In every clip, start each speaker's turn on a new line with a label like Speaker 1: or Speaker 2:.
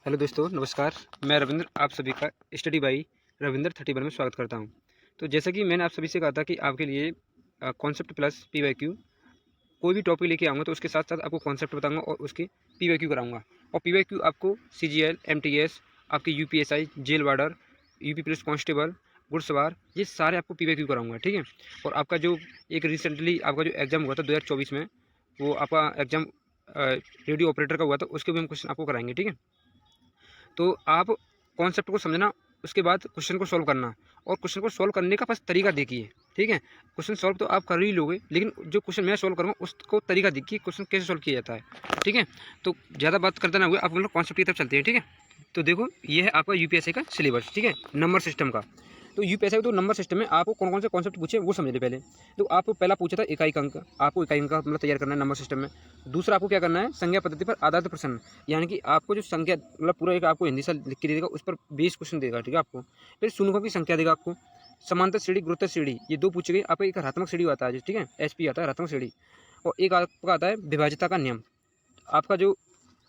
Speaker 1: Hello दोस्तों, नमस्कार। मैं रविंद्र आप सभी का स्टडी बाई रविंद्र 31 में स्वागत करता हूं। तो जैसा कि मैंने आप सभी से कहा था कि आपके लिए कॉन्सेप्ट प्लस पीवाईक्यू कोई भी टॉपिक लेके आऊँगा तो उसके साथ साथ आपको कॉन्सेप्ट बताऊंगा और उसके पीवाईक्यू कराऊंगा। और पीवाईक्यू आपको सीजीएल, एमटीएस, आपकी UPSI, jail warder, UP police constable, घुड़सवार, ये सारे आपको पीवाईक्यू कराऊंगा, ठीक है। और आपका जो एक रिसेंटली आपका जो एग्ज़ाम हुआ था 2024 में, वो आपका एग्ज़ाम रेडियो ऑपरेटर का हुआ था, उसके भी हम क्वेश्चन आपको कराएंगे, ठीक है। तो आप कॉन्सेप्ट को समझना, उसके बाद क्वेश्चन को सॉल्व करना, और क्वेश्चन को सॉल्व करने का बस तरीका देखिए, ठीक है। क्वेश्चन सॉल्व तो आप कर ही लोगे, लेकिन जो क्वेश्चन मैं सॉल्व करूँगा उसको तरीका देखिए, क्वेश्चन कैसे सॉल्व किया जाता है, ठीक है। तो ज़्यादा बात करते ना हुए आप लोग कॉन्सेप्ट की तरफ चलते हैं, ठीक है। तो देखो, ये है आपका यूपीएससी का सिलेबस, ठीक है, नंबर सिस्टम का। तो यूपीएससी तो नंबर सिस्टम में आपको कौन कौन से कॉन्सेप्ट पूछे वो समझ ले पहले। तो आपको पहला पूछा था इकाई अंक, आपको इकाई अंक का मतलब तैयार करना है नंबर सिस्टम में। दूसरा आपको क्या करना है, संज्ञा पद्धति पर आधारित प्रश्न, यानी कि आपको जो संख्या मतलब पूरा एक आपको हिंदी से लिख के दे देगा, उस पर 20 क्वेश्चन देगा, ठीक है आपको। फिर शून्यों की संख्या देगा आपको, समांतर श्रेणी, गुरुत्व श्रेणी, ये दो पूछे गए। आपका एक हरात्मक श्रेणी आता है, ठीक है, एसपी आता है हरात्मक श्रेणी। और एक आपका आता है विभाज्यता का नियम। आपका जो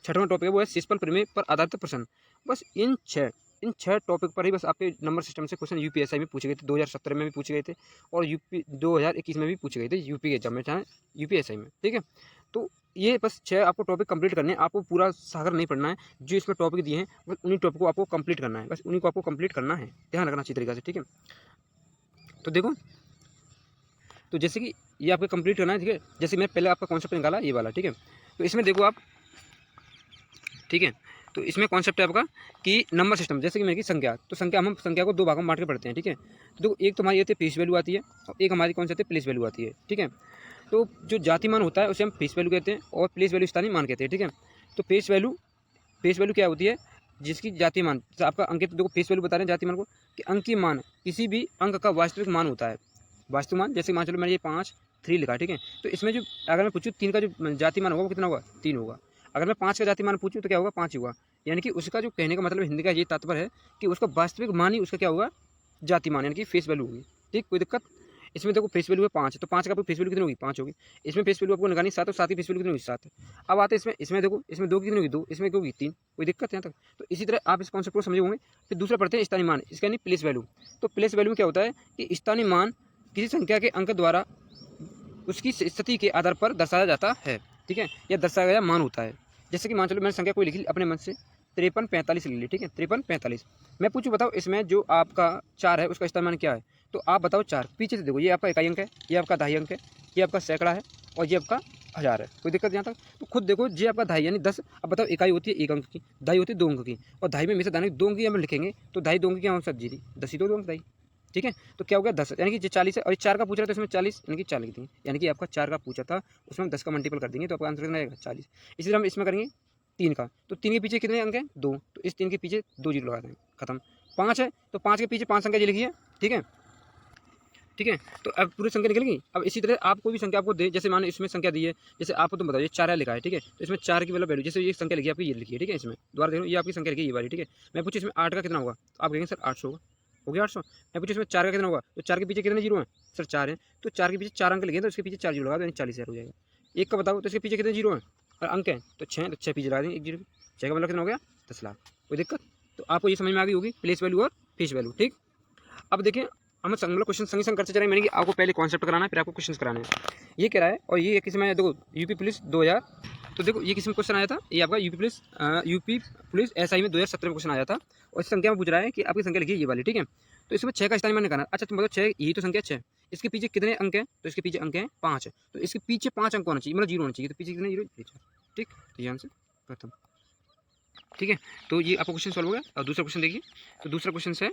Speaker 1: छठवां टॉपिक है वो है शिष्टफल प्रमेय पर आधारित प्रश्न। बस इन छह टॉपिक पर ही बस आपके नंबर सिस्टम से क्वेश्चन यूपीएसआई में पूछे गए थे, 2017 में भी पूछे गए थे, और यूपी 2021 में भी पूछे गए थे, यूपी के एग्जाम में, चाहे यूपीएसआई में, ठीक है। तो ये बस 6 आपको टॉपिक कंप्लीट करने हैं, आपको पूरा सागर नहीं पढ़ना है। जो इसमें टॉपिक दिए हैं बस उन्हीं टॉपिक को आपको कंप्लीट करना है, बस उन्हीं को आपको कंप्लीट करना है, ध्यान रखना अच्छी तरीके से, ठीक है। तो देखो, तो जैसे कि ये आपको कंप्लीट करना है, ठीक है। जैसे मैं पहले आपका कॉन्सेप्ट निकाला ये वाला, ठीक है। तो इसमें देखो आप, ठीक है। तो इसमें कॉन्सेप्ट है आपका कि नंबर सिस्टम, जैसे कि मेरी संख्या, तो संख्या हम संख्या को दो भागों में बांट के पढ़ते हैं, ठीक है। तो देखो, एक तो हमारी आती है फेस वैल्यू आती है, और एक हमारी कौन सी आती है, प्लेस वैल्यू आती है, ठीक है। तो जो जाति मान होता है उसे हम फेस वैल्यू कहते हैं, और प्लेस वैल्यू स्थानीय मान कहते हैं, ठीक है। तो फेस वैल्यू क्या होती है, जिसकी जाति मान, जैसे आपका अंकित, देखो फेस वैल्यू बता रहे हैं जाति मान को, कि अंक की मान किसी भी अंक का वास्तविक मान होता है। वास्तविक मान, जैसे मान चलो मैंने ये 5 3 लिखा, ठीक है। तो इसमें जो अगर मैं पूछूँ 3 का जो जाति मान होगा वो कितना होगा, 3 होगा। अगर मैं 5 का जाति मान पूछूँ तो क्या होगा, 5 ही होगा। यानी कि उसका जो कहने का मतलब हिंदी का ये तात्पर्य है कि उसका वास्तविक मान ही उसका क्या होगा, जाति मान, यानी कि फेस वैल्यू होगी, ठीक। कोई दिक्कत। इसमें देखो फेस वैल्यू है 5, तो 5 का आपको फेस वैल्यू कितनी होगी, 5 होगी। इसमें फेस वैल्यू आपको निकालनी 7, और 7 की फेस वैल्यू कितनी होगी, 7। अब आते हैं इसमें देखो, इसमें 2 की कितनी होगी, 2, इसमें क्या होगी, 3। कोई दिक्कत है यहाँ तक। तो इसी तरह आप इस कॉन्सेप्ट को समझे होंगे। फिर दूसरा पढ़ते हैं स्थानीय मान, इसका यानी प्लेस वैल्यू। तो प्लेस वैल्यू में क्या होता है कि स्थानीय मान किसी संख्या के अंक द्वारा उसकी स्थिति के आधार पर दर्शाया जाता है, ठीक है, या दर्शाया गया मान होता है। जैसे कि मान चलो मैंने संख्या कोई लिख ली अपने मन से, 53 45 लिख ली, ठीक है, 53 45। मैं पूछूं बताओ इसमें जो आपका 4 है उसका स्थानीय मान क्या है, तो आप बताओ 4। पीछे से देखो, ये आपका इकाई अंक है, ये आपका दहाई अंक है, ये आपका सैकड़ा है, और ये आपका हज़ार है। कोई दिक्कत यहाँ तक। तो खुद देखो, ये आपका दहाई यानी 10। अब बताओ, इकाई होती है 1 अंक की, दहाई होती है 2 अंक की, और दहाई में हमेशा दाने 2 अंक की हम लिखेंगे, तो दहाई 2 अंक की क्या आंसर जी, 10 ही 2 अंक दहाई, ठीक है। तो क्या हो गया, 10, यानी कि जो 40 है, और 4 का पूछ रहा था इसमें 40, यानी कि 4 लिख देंगे, यानी कि आपका 4 का पूछा था उसमें हम 10 का मल्टीपल कर देंगे, तो आपका आंसर कितना आएगा, 40। इसी तरह हम इसमें करेंगे 3 का, तो 3 के पीछे कितने अंक हैं, 2, तो इस 3 के पीछे 2 जीरो लगा देंगे, खत्म। 5 है तो 5 के पीछे 5 संख्या जी लिखिए, ठीक है, ठीक है। तो अब पूरी संख्या निकल गई। अब इसी तरह आप कोई भी संख्या आपको दे, जैसे माने इसमें संख्या दी है, जैसे आपको तुम बताओ ये 4 लिखा है, ठीक है। तो इसमें 4 की मतलब वैल्यू, जैसे ये संख्या लिखी है आपकी, ये लिखी है, ठीक है। इसमें दोबारा देखो, ये आपकी संख्या लिखी है ये वाली, ठीक है। मैं पूछूँ इसमें 8 का कितना होगा, तो आप कहेंगे सर 800 होगा, हो गया 800। मैं पूछूँ इसमें 4 का कितना होगा, तो 4 के पीछे कितने जीरो हैं, सर 4 है, तो 4 के पीछे 4 अंक लिखे तो इसके पीछे 4 जीरो लगा दो, यानी 40,000 हो जाएगा। 1 का बताओ तो इसके पीछे कितने जीरो हैं, और अंक हैं तो 6, तो 6 पीछे लगा देंगे 1 जीरो। 6 का मतलब कितना हो गया, 10 लाख। कोई दिक्कत। तो आपको ये समझ में आ गई होगी प्लेस वैल्यू और फेस वैल्यू, ठीक। अब देखिए, हम मतलब क्वेश्चन संग संग करते चलेंगे, मैंने कि आपको पहले कॉन्सेप्ट कराना है, फिर आपको क्वेश्चन कराना है। ये कह रहा है, और ये किस में देखो, यूपी पुलिस 2000, तो देखो ये किस में क्वेश्चन आया था, ये आपका यूपी पुलिस एसआई में 2017 में क्वेश्चन आया था, और इस संख्या में पूछ रहा है कि आपकी संख्या लिखिए ये वाली, ठीक है। तो इसमें 6 का स्थानीय मान निकालना। अच्छा तुम बताओ 6, यही तो संख्या 6, इसके पीछे कितने अंक हैं, तो इसके पीछे अंक हैं 5 है, तो इसके पीछे 5 अंक होना चाहिए, मतलब जीरो होना चाहिए, तो पीछे कितने जीरो, ठीक। तो ये आंसर प्रथम, ठीक है। तो ये आपका क्वेश्चन सॉल्व हो गया। और दूसरा क्वेश्चन देखिए, तो दूसरा क्वेश्चन है,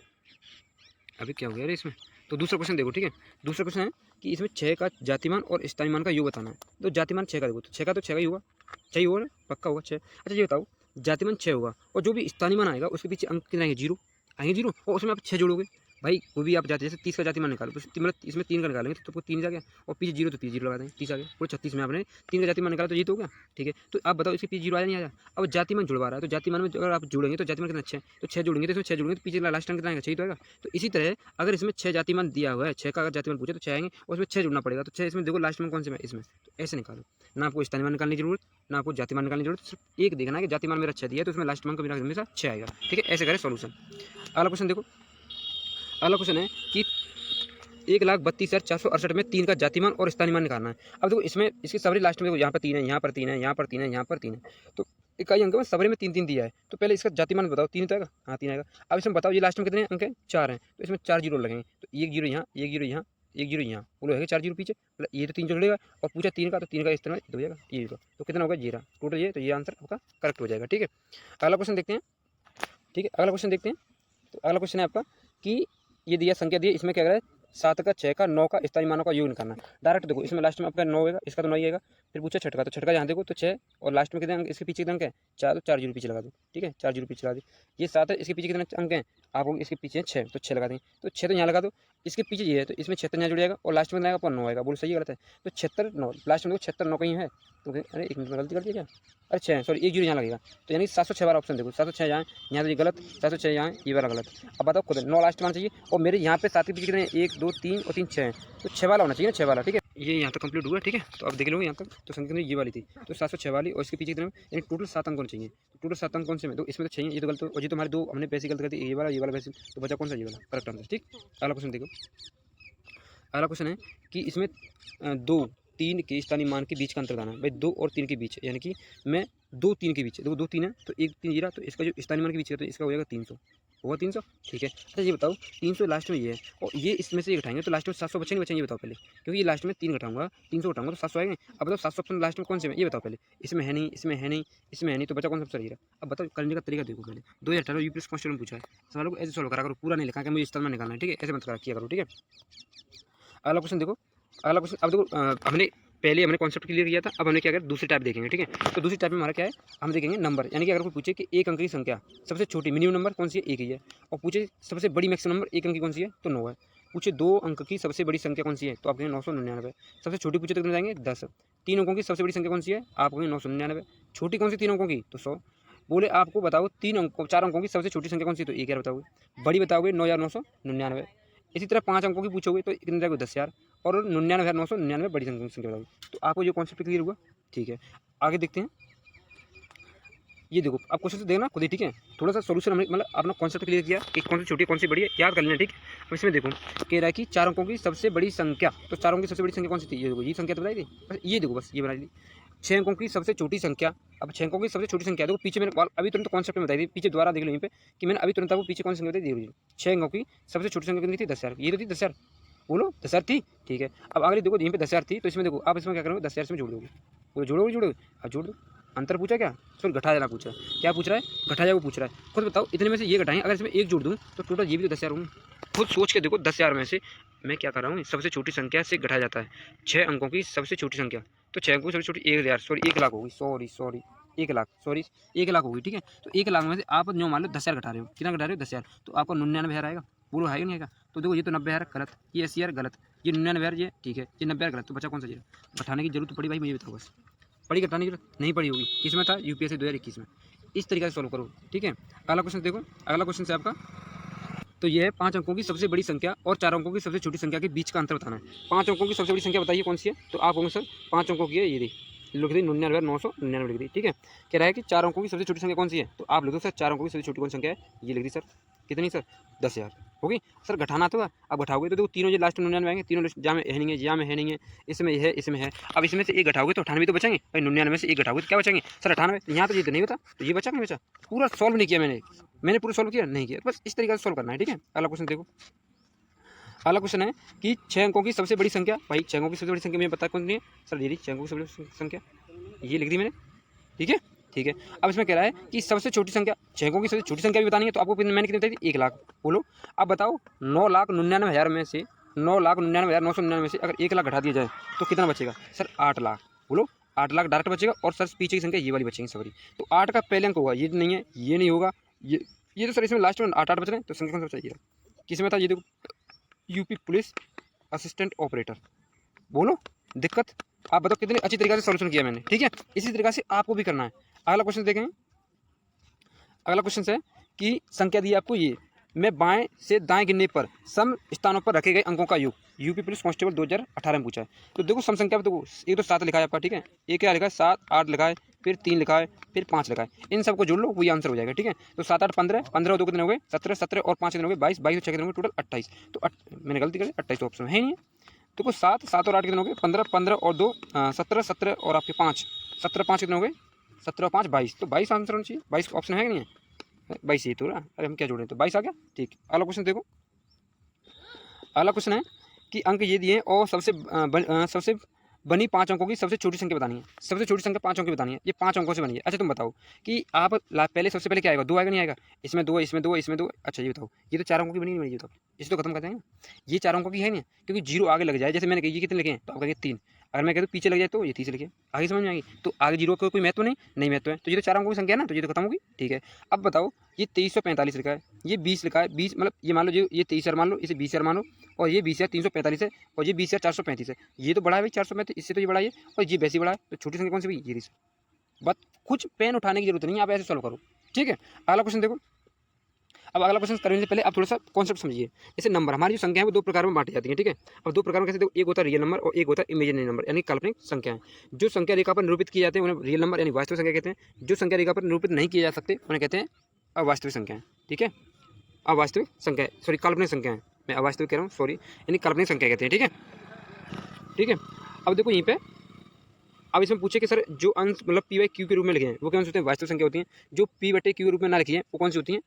Speaker 1: अभी क्या हो गया इसमें, तो दूसरा क्वेश्चन देखो, ठीक है। दूसरा क्वेश्चन है कि इसमें 6 का जातिमान और स्थानीयमान का योग बताना है। तो जातिमान 6 का देखो, तो 6 का तो 6 का ही होगा, 6 ही होगा ना, पक्का होगा 6। अच्छा ये बताओ, जातिमान 6 होगा, और जो भी स्थानीयमान आएगा उसके पीछे अंक कितने आएंगे, जीरो आएंगे, जीरो, और उसमें आप 6 जोड़ोगे, भाई कोई भी आप जाति जैसे 30 का जातिमान निकालो तो मतलब इसमें 3 का निकालेंगे तो 3 आ गया और पीछे 0 तो पीछे 0 लगा देंगे 30 आ गया। पूरे 36 में आपने 3 का जातिमान निकाला तो ये तो हो गया। ठीक है, तो आप बताओ इसके पीछे 0 आया नहीं आया। अब जातिमान जुड़वा रहा है तो जातिमान में अगर आप जोड़ेंगे तो जातिमान कितना 6 तो 6 जोड़ेंगे तो इसमें 6 जोड़ेंगे तो पीछे लास्ट टाइम कितना आएगा 6 तो आएगा। तो इसी तरह अगर इसमें 6 जातिमान दिया हुआ है 6 का अगर जातिमान पूछे तो 6 आएंगे और उसमें 6 जुड़ना पड़ेगा। तो 6 इसमें देखो लास्ट में कौन से में इसमें तो ऐसे निकालो। ना आपको स्थानीय मान निकालने की जरूरत ना आपको जातिमान निकालने की जरूरत, सिर्फ एक देखना है कि जातिमान मेरा 6 दिया है तो उसमें लास्ट मान का मेरा हमेशा 6 आएगा। ठीक है, ऐसे करें सॉल्यूशन। अगला क्वेश्चन देखो, अगला क्वेश्चन है कि 1,32,468 में 3 का जातिमान और स्थानीय मान निकालना है। अब देखो इसमें इसकी सवरी लास्ट में देखो यहाँ पर 3 है, यहाँ पर 3 है, यहाँ पर 3 है, यहाँ पर 3 है, तो इकाई अंक में सवरी में 3 दिया है। तो पहले इसका जातिमान बताओ 3 तो आएगा, हाँ 3 आएगा। अब इसमें बताओ ये लास्ट में कितने अंक हैं 4 हैं तो इसमें 4 जीरो लगेंगे तो 1 जीरो यहाँ, 1 जीरो यहाँ, 1 जीरो यहाँ, बोलो है 4 जीरो पीछे, मतलब ये तो 3 जोड़ेगा और पूछा 3 का तो 3 का इस तरह हो जाएगा ये जीरो, तो कितना होगा 0 टोटल ये, तो ये आंसर आपका करेक्ट हो जाएगा। ठीक है, अगला क्वेश्चन देखते हैं। ठीक है, अगला क्वेश्चन देखते हैं। तो अगला क्वेश्चन है आपका कि ये दिया संख्या दी, इसमें क्या करें 7 का 6 का 9 का स्थानीय मानों का योग निकालना है। डायरेक्ट देखो इसमें लास्ट में आपका 9 होगा, इसका तो 9 ही आएगा। फिर पूछा 6 का, तो 6 का यहाँ देखो तो 6 और लास्ट में कितने अंक इसके पीछे कितने अंक है 4, तो 4 जीरो पीछे लगा दो। ठीक है, 4 जीरो पीछे लगा दी। ये 7 है, इसके पीछे कितने अंक हैं आप इसके पीछे 6 तो 6 लगा देंगे। तो 6 तो यहाँ लगा दो, इसके पीछे ये है तो इसमें 76 यहाँ जुड़ जाएगा और लास्ट में कितना आएगा 9 आएगा। बोलो सही है गलत है, तो 76 9 लास्ट में देखो 76 9 कहीं है तो अरे एक मिनट गलती कर दिया क्या, अरे 6 सॉरी 1 जीरो यहाँ लगेगा तो यानी 706 वाला ऑप्शन देखो 706 यहाँ यहाँ तो ये गलत, 706 यहाँ ये वाला गलत। अब बताओ खुद 9 लास्ट में चाहिए और मेरे यहाँ पे 7 के पीछे कितने 1 2 3 और 3 6 है तो 6 वाला होना चाहिए ना 6 वाला। ठीक है, ये यहाँ तक कंप्लीट हुआ। ठीक है, तो अब देख लो यहाँ तक तो संख्या ये वाली थी तो 706 वाली और इसके पीछे कितने यानी टोटल 7 अंक होने चाहिए। तो टोटल 7 अंक कौन से में तो इसमें तो चाहिए, ये तो गलत और ये तो हमारे 2 हमने पैसे गलत कर दी, ये वाला पैसे, तो बचा कौन सा ये वाला करेक्ट आंसर। ठीक, अगला क्वेश्चन देखो। अगला क्वेश्चन है कि इसमें 2 3 के स्थानीय मान के बीच का अंतर दाना है। भाई 2 और 3 के बीच यानी कि मैं 2 3 के बीच देखो 2 3 है तो 1 3 जीरा तो इसका जो स्थानीय मान के बीच है तो इसका हो जाएगा 300 होगा 300। ठीक है, अच्छा ये बताओ 300 लास्ट में ये है और ये इसमें से ये घटाएंगे तो लास्ट में 700 बचेंगे बचेंगे, ये बताओ पहले, क्योंकि ये लास्ट में 3 घटाऊंगा 300 घटाऊंगा तो 700 आएंगे। अब बताओ 700 ऑप्शन लास्ट में कौन से में ये बताओ पहले, इसमें है नहीं, इसमें है नहीं, इसमें है नहीं, तो बचा कौन सा सही रहा। अब बताओ करने का तरीका देखो पहले। 2018 यूपीएससी कॉन्स्टेबल में पूछा है, सवालों को ऐसे सॉल्व करा करो, पूरा नहीं लिखा कि मुझे इस तरह में निकालना है। ठीक है, ऐसे मत किया करो। ठीक है, अगला क्वेश्चन देखो। अगला क्वेश्चन अब देखो हमने कॉन्सेप्ट क्लियर किया था, अब हमने क्या किया दूसरी टाइप देखेंगे। ठीक है, तो दूसरी टाइप में हमारा क्या है हम देखेंगे नंबर, यानी कि अगर कोई पूछे कि एक अंक की संख्या सबसे छोटी मिनिमम नंबर कौन सी है 1 ही है और पूछे सबसे बड़ी मैक्सिमम नंबर 1 अंक की कौन सी है तो 9 है। पूछे 2 अंक की सबसे बड़ी संख्या कौन सी है तो आप कहेंगे 999। सबसे छोटी पूछे तो कितने जाएंगे 10। 3 अंकों की सबसे बड़ी संख्या कौन सी है आप कहेंगे 999। छोटी कौन सी 3 अंकों की तो 100। बोले आपको बताओ 4 अंकों की सबसे छोटी संख्या कौन सी तो 1000 बताओगे। बड़ी बताओगे 9,999। इसी तरह 5 अंकों की पूछोगे तो कितने जाएगा 10,000 और 99,999 बड़ी संख्या बताओगे। तो आपको ये कॉन्सेप्ट क्लियर हुआ। ठीक है, आगे देखते हैं। ये देखो आप क्वेश्चन से देखना खुद ही। ठीक है, थोड़ा सा सोल्यूशन हमने मतलब अपना कॉन्सेप्ट क्लियर किया कि कौन सी छोटी कौन सी बड़ी है याद कर लेना। ठीक है, अब इसमें देखो कह रहा है कि 4 अंकों की सबसे बड़ी संख्या, तो 4 अंकों की सबसे बड़ी संख्या कौन सी थी ये देखो, ये संख्या तो बताई थी बस, ये देखो बस ये बनाई थी। 6 अंकों की सबसे छोटी संख्या, अब 6 अंकों की सबसे छोटी संख्या देखो पीछे मैंने अभी तुरंत कॉन्सेप्ट में बताई थी, पीछे दोबारा देख लो यहीं पे कि मैंने अभी तुरंत आपको पीछे कौन सी संख्या बताई देखो। 6 अंकों की सबसे छोटी संख्या कितनी थी 10,000, ये तो थी 10,000, बोलो 10,000 थी। ठीक है, अब आगे देखो यहीं पे 10,000 थी तो इसमें देखो आप इसमें क्या करोगे 10,000 से जोड़ दोगे, बोलो जोड़ोगे अब जोड़ दो। अंतर पूछा क्या सर घटा जाना पूछा, क्या पूछ रहा है घटा जाएगा पूछ रहा है। खुद बताओ इतने में से ये घटाएं, अगर इसमें 1 जोड़ दूँ तो टोटल ये भी तो 10,000 होंगे। खुद सोच के देखो 10,000 में से मैं क्या कर रहा हूँ सबसे छोटी संख्या से घटाया जाता है 6 अंकों की सबसे छोटी संख्या, तो 6 अंकों की सबसे छोटी 1,000 सॉरी 1 लाख होगी, सॉरी 1 लाख सॉरी 1 लाख होगी। ठीक है, तो 1 लाख में से आप जो मान लो 10,000 घटा रहे हो, कितना घटा रहे हो 10,000, तो आपको 99,000 आएगा। बोलो है नहीं आएगा, तो देखो ये तो 90,000 गलत, ये 80,000 गलत, ये 99,000 ये ठीक है, ये 90,000 गलत, तो बचा कौन सा जीरो। घटाने की जरूरत पड़ी भाई मुझे बताओ बस, पड़ी घटाने की जरूरत नहीं पड़ी होगी, किसमें था यूपीएससी 2021 में। इस तरीके से सॉल्व करो। ठीक है, अगला क्वेश्चन देखो। अगला क्वेश्चन से आपका तो ये है 5 अंकों की सबसे बड़ी संख्या और 4 अंकों की सबसे छोटी संख्या के बीच का अंतर बताना है। 5 अंकों की सबसे बड़ी संख्या बताइए कौन सी है, तो आप होंगे सर 5 अंकों की है ये लिख दी 99,999 लिख दी। ठीक है, कह रहा है कि 4 अंकों की सबसे छोटी संख्या कौन सी है, तो आप लिख दो सर 4 अंकों की सबसे छोटी कौन संख्या है, ये लिख दी सर कितनी सर 10,000 होगी। सर घटाना तो अब घटाओगे तो देखो तीनों जो लास्ट में 99 आएंगे, तीनों जहाँ में है नहीं है, जहाँ में है नहीं है, इसमें है इसमें है। अब इसमें से 1 घटाओगे तो 98 तो बचेंगे भाई, 99 में से 1 घटाओगे तो क्या बचेंगे सर 98। यहाँ तो ये तो नहीं बता, तो ये बचा नहीं बचा, पूरा सॉल्व नहीं किया मैंने पूरा सॉल्व किया नहीं किया, बस इस तरीके से सॉल्व करना है। ठीक है, अगला क्वेश्चन देखो। अगला क्वेश्चन है कि 6 अंकों की सबसे बड़ी संख्या, भाई 6 अंकों की सबसे बड़ी संख्या मुझे पता कौन सी है सर, ये 6 अंकों की सबसे बड़ी संख्या ये लिख दी मैंने। ठीक है, अब इसमें कह रहा है कि सबसे छोटी संख्या 6 अंकों की सबसे छोटी संख्या भी बतानी है, तो आपको मैंने कितनी बताई थी 1 लाख। बोलो अब बताओ 9,99,000 में से 9,99,999 में से अगर 1 लाख घटा दिया जाए तो कितना बचेगा सर 8 लाख। बोलो 8 लाख डायरेक्ट बचेगा और सर पीछे की संख्या ये वाली बचेगी सवरी, तो 8 का पहले अंक होगा, ये नहीं है, ये नहीं होगा, ये तो सर इसमें लास्ट में 8 बच रहे हैं, तो संख्या कौन सा चाहिए किस में था, ये देखो यूपी पुलिस असिस्टेंट ऑपरेटर। बोलो दिक्कत, आप बताओ कितनी अच्छी तरीके से सॉल्यूशन किया मैंने, ठीक है। इसी तरीके से आपको भी करना है। अगला क्वेश्चन देखें, अगला क्वेश्चन है कि संख्या दी है आपको ये, मैं बाएं से दाएं गिनने पर सम स्थानों पर रखे गए अंकों का योग, यूपी पुलिस कांस्टेबल 2018 में पूछा है। तो देखो सम संख्या में देखो एक तो 7 लिखा है आपका, ठीक है, एक क्या लिखा है 7, 8 लिखा है, फिर 3 लिखा है, फिर 5 लिखा है, इन सबको जोड़ लो वही आंसर हो जाएगा, ठीक है। तो 7, 8, 15, 15 और 2 कितने हो गए 17, 17 और 5 कितने हो गए 22, 22 और 6 कितने हो गए टोटल 28। तो मैंने गलती कर दी, 28 तो ऑप्शन है नहीं है। देखो 7, 7 और 8 कितने हो गए 15, 15 और 2 17, 17 और आपके 5, 17, 5 कितने हो गए 17 और 5 22, तो 22 आंसर होना चाहिए। 22 ऑप्शन है कि नहीं है, 22 ही तो ना, अरे हम क्या जोड़े, तो 22 आ गया, ठीक। अगला क्वेश्चन देखो, अगला क्वेश्चन है कि अंक ये दिए और सबसे बनी 5 अंकों की सबसे छोटी संख्या बतानी है। सबसे छोटी संख्या 5 अंकों की बतानी है, ये 5 अंकों से बनी है। अच्छा तुम बताओ कि आप पहले सबसे पहले क्या आएगा, 2 आएगा नहीं आएगा, इसमें 2 इसमें 2 इसमें 2। अच्छा ये बताओ, ये तो 4 अंकों की बनी नहीं बनी, ये तो इसे तो खत्म करते हैं ना, ये 4 अंकों की है नहीं, क्योंकि 0 आगे लग जाए, जैसे मैंने कही ये कितने लिखे हैं तो आप कहेंगे 3, अगर मैं कहता पीछे लग जाए तो ये 30 लिखे, आगे समझ में आएगी। तो आगे 0 का कोई महत्व नहीं महत्व है, तो ये तो 4 अंकों की संख्या है ना, तो ये तो खत्म होगी, ठीक है। अब बताओ ये 2345 लिखा है, ये 20 लिखा है, 20 मतलब ये मान लो ये 23,000 मान लो, इसे 20,000 मान लो, और ये 20,345 है, और ये 20,435 है, ये तो बड़ा है भाई 435, इससे तो ये बड़ा है, और ये वैसे बड़ा है, तो छोटी संख्या कौन सी भाई ये रही। बस कुछ पेन उठाने की जरूरत नहीं है, आप ऐसे सॉल्व करो, ठीक है। अगला क्वेश्चन देखो, अब अगला क्वेश्चन करने से पहले आप थोड़ा सा कॉन्सेप्ट समझिए। जैसे नंबर, हमारी जो संख्या है वो 2 प्रकार में बांटी जाती है, ठीक है। अब 2 प्रकार में कैसे देखो, एक होता है रियल नंबर और एक होता है इमेजिनरी नंबर, यानी काल्पनिक संख्याएं। जो संख्या रेखा पर निरूपित किए जाते हैं उन्हें रियल नंबर यानी वास्तविक संख्या कहते हैं। जो संख्या रेखा पर निरूपित नहीं किए जा सकते उन्हें कहते हैं अवास्तविक संख्याएं, ठीक है। अवास्तविक संख्या, सॉरी काल्पनिक संख्याएं, मैं अवास्तविक कह रहा हूँ सॉरी, यानी काल्पनिक संख्या कहते हैं, ठीक है, ठीक है। अब देखो यहीं पे, अब इसमें पूछे कि सर जो अंश मतलब पी बाई क्यू के रूप में लिखे हैं वो कौन से होते हैं, वास्तविक संख्या होती हैं। जो पी बटे क्यू के रूप में ना लिखी है वो कौन सी होती हैं,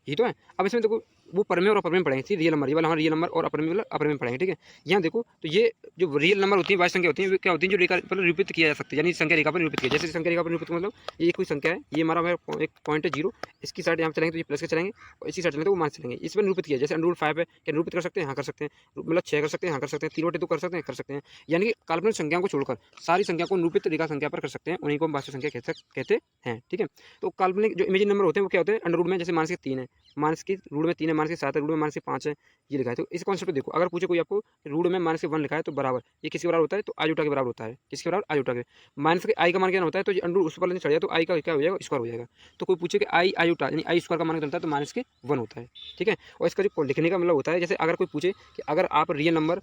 Speaker 1: ये तो है। अब इसमें देखो वो परमेय और अपरमेय पढ़ेंगे, ठीक, रियल नंबर ये वाला हमारा रियल नंबर और अपरमेय वाला अपरमेय पढ़ेंगे, ठीक है। यहाँ देखो तो ये जो रियल नंबर होती है वास्तविक संख्या होती है, क्या होती है जो रेखा पर निरूपित किया जा सकता है, यानी संख्या रेखा पर निरूपित किया, जैसे संख्या रेखा पर निरूपित मतलब ये कोई संख्या है, ये हमारा एक पॉइंट है 0, इसकी साइड यहाँ चलेंगे तो ये प्लस के चलेंगे, और इसी साइड चलेंगे तो वो माइनस चलेंगे, इस पर निरूपित किया। जैसे √5 है, क्या निरूपित कर सकते हैं, हाँ कर सकते हैं, मतलब 6 कर सकते हैं, हाँ कर सकते हैं, 3/2 कर सकते हैं, कर सकते हैं। यानी कि काल्पनिक संख्याओं को छोड़कर सारी संख्या को निरूपित रेखा संख्या पर कर सकते हैं, उन्हीं को हम वास्तविक संख्या कहते हैं, ठीक है। तो काल्पनिक जो इमेजिनरी नंबर होते हैं वो क्या होते हैं, अंडर में, जैसे माइनस के 3 है, माइनस की रूट में 3 है, माइनस के 7 है, रूट में माइनस के 5 है, ये लिखा है। तो इस कॉन्सेप्ट को देखो, अगर पूछे कोई आपको रूट में माइनस के 1 लिखा है तो बराबर, ये किसके बराबर होता है, तो आयोटा के बराबर होता है, किसके बराबर, आयोटा के। माइनस के आई का मान क्या होता है, तो ये अंडर उस पर चढ़ जाए तो आई का क्या हो जाएगा, स्क्वायर हो जाएगा। तो कोई पूछे कि आई आयोटा यानी आई स्क्वायर का मान क्या होता है, तो माइनस के 1 होता है, ठीक है। और इसका जो लिखने का मतलब होता है, जैसे अगर कोई पूछे कि अगर आप रियल नंबर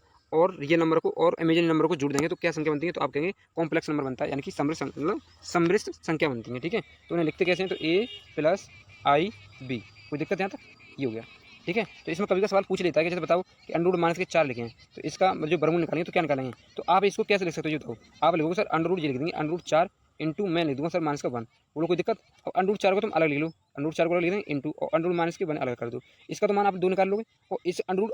Speaker 1: को और इमेजिनरी नंबर को जोड़ देंगे तो क्या संख्या बनती है, तो आप कहेंगे कॉम्प्लेक्स नंबर बनता है, यानी कि समृद्ध संख्या बनती है, ठीक है। तो उन्हें लिखते कैसे हैं, तो A + IB, कोई दिक्कत यहाँ तक, ये हो गया, ठीक है। तो इसमें कभी का सवाल पूछ लेता है कि जैसे बताओ कि अंडर रूट माइनस के 4 लिखे हैं, तो इसका जो वर्गमूल निकालेंगे तो क्या निकालेंगे, तो आप इसको कैसे लिख सकते हो ये बताओ। आप लिखोगे सर अंडर रूट ये लिख देंगे, अंडर रूट 4 इंटू मैं लिख दूंगा सर माइनस का 1, बोलो कोई दिक्कत। और अंडर रूट 4 को तुम अलग लिख लो, अंडर रूट 4 को अलग लिख देंगे इंटू, और अंडर रूट माइनस के 1 अलग कर दो, इसका तो मान आप 2 निकाल लोगे। और इस अंडर रूट